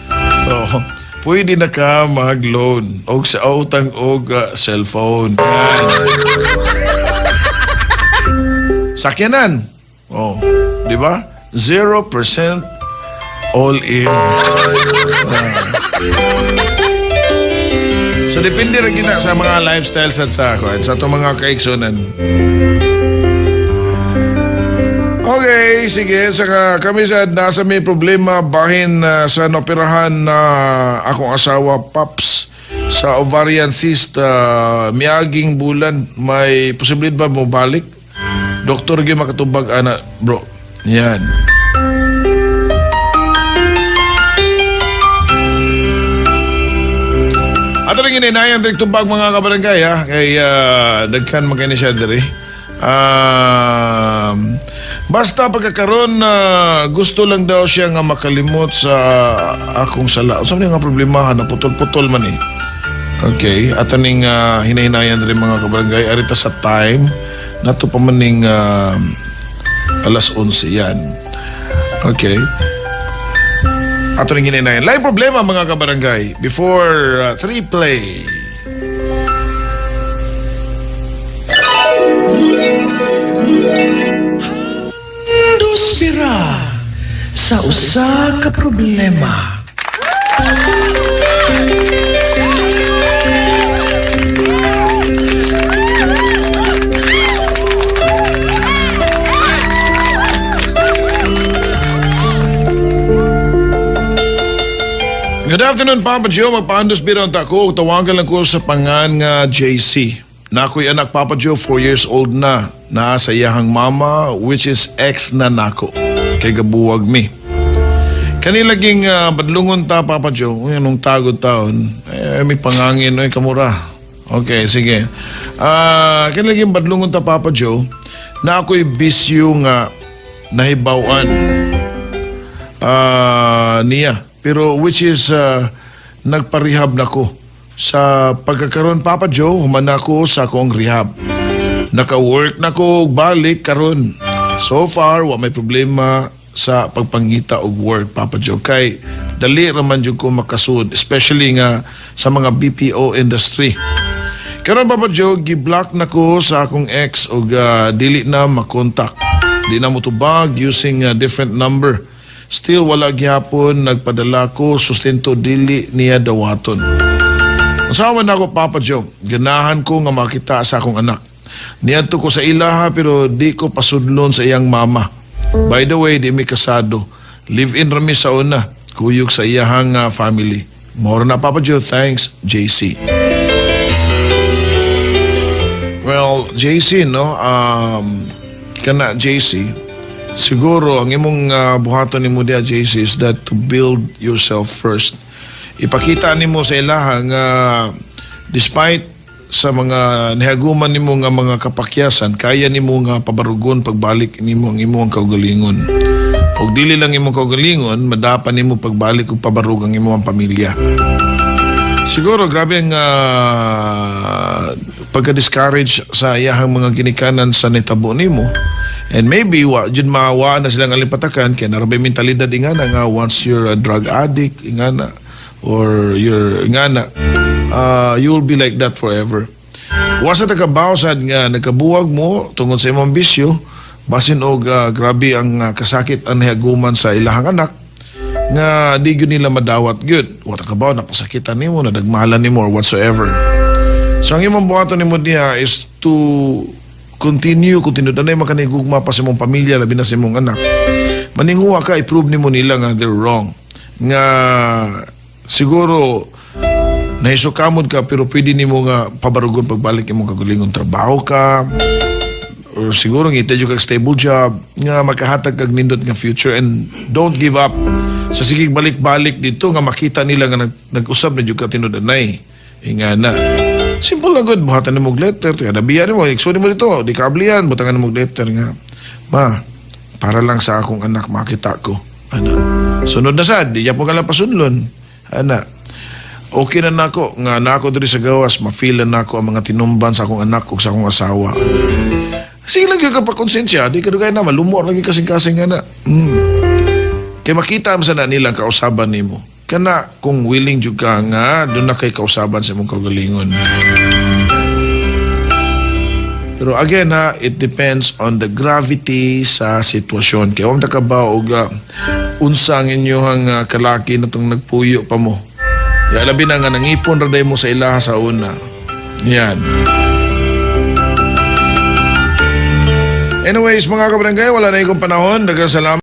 pwede na ka mag-loan og sa utang og cellphone sakyanan di ba 0% all in so depende rin gina sa mga lifestyle sa itong mga kaiksunan. Okay, sige. Saka kami sa nasa may problema bahin sa operahan na akong asawa Paps sa ovarian cyst miaging bulan. May posibilidad ba mo balik? Doktor gyud makatubag ana bro. Yan. Ato rin ininayan direct tubag mga kabarangay ha. Kay daghan magkani siya diri. Basta pagkakaroon gusto lang daw siya nga makalimot sa akong sala. Sabi nga problema na putol-putol man eh. Okay, ato ning hinahinayan diri mga kabarangay arita sa time nato pa maning alas 11 yan. Okay. Ato rin gininayan. Lain problema mga kabarangay before 3-play. Duspira sa usa ka problema. afternoon, Papa Joe. Magpaandos birang tako. Tawagan lang ko sa pangan nga JC. Na ako'y anak, Papa Joe, 4 years old na. Naa sa iyahang mama, which is ex na nako. Kay gabuwag mi. Kanilaging badlungon ta, Papa Joe. Uy, anong tagod taon? May pangangin, kamura. Okay, sige. Kanilaging badlungon ta, Papa Joe, na ako'y bisyo nga nahibawan niya. Pero which is nagparehab na ko. Sa pagkakaroon, Papa Joe, human ako sa akong rehab. Naka-work na ko balik karon. So far, wa may problema sa pagpangita og work, Papa Joe. Kay dali raman jud ko makasud, especially nga sa mga BPO industry. Karon, Papa Joe, gi-block na ko sa akong ex og dili na makontak. Di na mo tubag using a different number. Still wala gyapon nagpadala ko sustento dili niya dawaton. Usawa na ako, Papa Joe. Ganahan ko nga makita sa akong anak. Niadto ko sa ilaha pero di ko pasudlon sa iyang mama. By the way, di mi kasado. Live-in rami sa una. Kuyog sa iyahang family. More na, Papa Joe. Thanks, JC. Well, JC, no? Kana JC, siguro ang imong buhaton nimo dia, JC, is that to build yourself first. Ipakita nimo sa ilaha nga despite sa mga nihaguman nimo nga mga kapakyasan, kaya nimo nga pabarugon pagbalik nimo ang imong kaugalingon. Og dili lang imong kaugalingon, madapan nimo pagbalik ug pabarug ang imong pamilya. Siguro grabe ang pagka-discourage sa iyahang mga ginikanan sa nitabo nimo. And maybe jud maawa na silang alipatakan kaya narabay mentalidad ingana nga once you're a drug addict ingana or you're ingana you will be like that forever. Wasa tagabaw sad nga nagkabuwag mo tungod sa imong bisyo basin og grabe ang kasakit ang nahaguman sa ilahang anak nga di gyud nila madawat gyud. Wa tagabaw napasakitan nimo, nadagmalan nimo or whatsoever. So ang imong buhaton nimo diha is to continue tanay makanigugma pa sa imong pamilya labi na sa imong anak. Maninguha ka, i-prove nimo nila nga they're wrong. Nga siguro nahisukamod ka pero pwede nimo nga pabarugon pagbalik imong kagulingon trabaho ka or siguro ngita jud kag stable job nga makahatag kag nindot nga future and don't give up. Sa sigig balik-balik dito nga makita nila nga nag-usab na jud ka tinud-anay. Ingana. Simple lang good, buhatan na mong letter. Nabiyan mo, ikso mo dito, di kablihan, butangan na mong letter nga. Ma, para lang sa akong anak makita ko. Ana, sunod na sad, di po ka lang pasunlon. Ana, okay na nako, nga nako diri sa gawas, ma-feel na nako ang mga tinumban sa akong anak o sa akong asawa. Sige lang yung kapakonsensya, di ka dugay na, malumor lagi kasing-kasing ana. Kaya makita mo sa na nilang kausaban ni mo. Kana kung willing jud ka nga doon na kay kausaban sa imong kaugalingon. Pero again ha, it depends on the gravity sa sitwasyon. Kaya wala ka ba og unsang inyong kalaki na itong nagpuyo pa mo. Kaya labi na nga nangipon raday mo sa ilaha sa una. Yan. Anyways, mga kabarangay, wala na ikong panahon. Daghang salamat.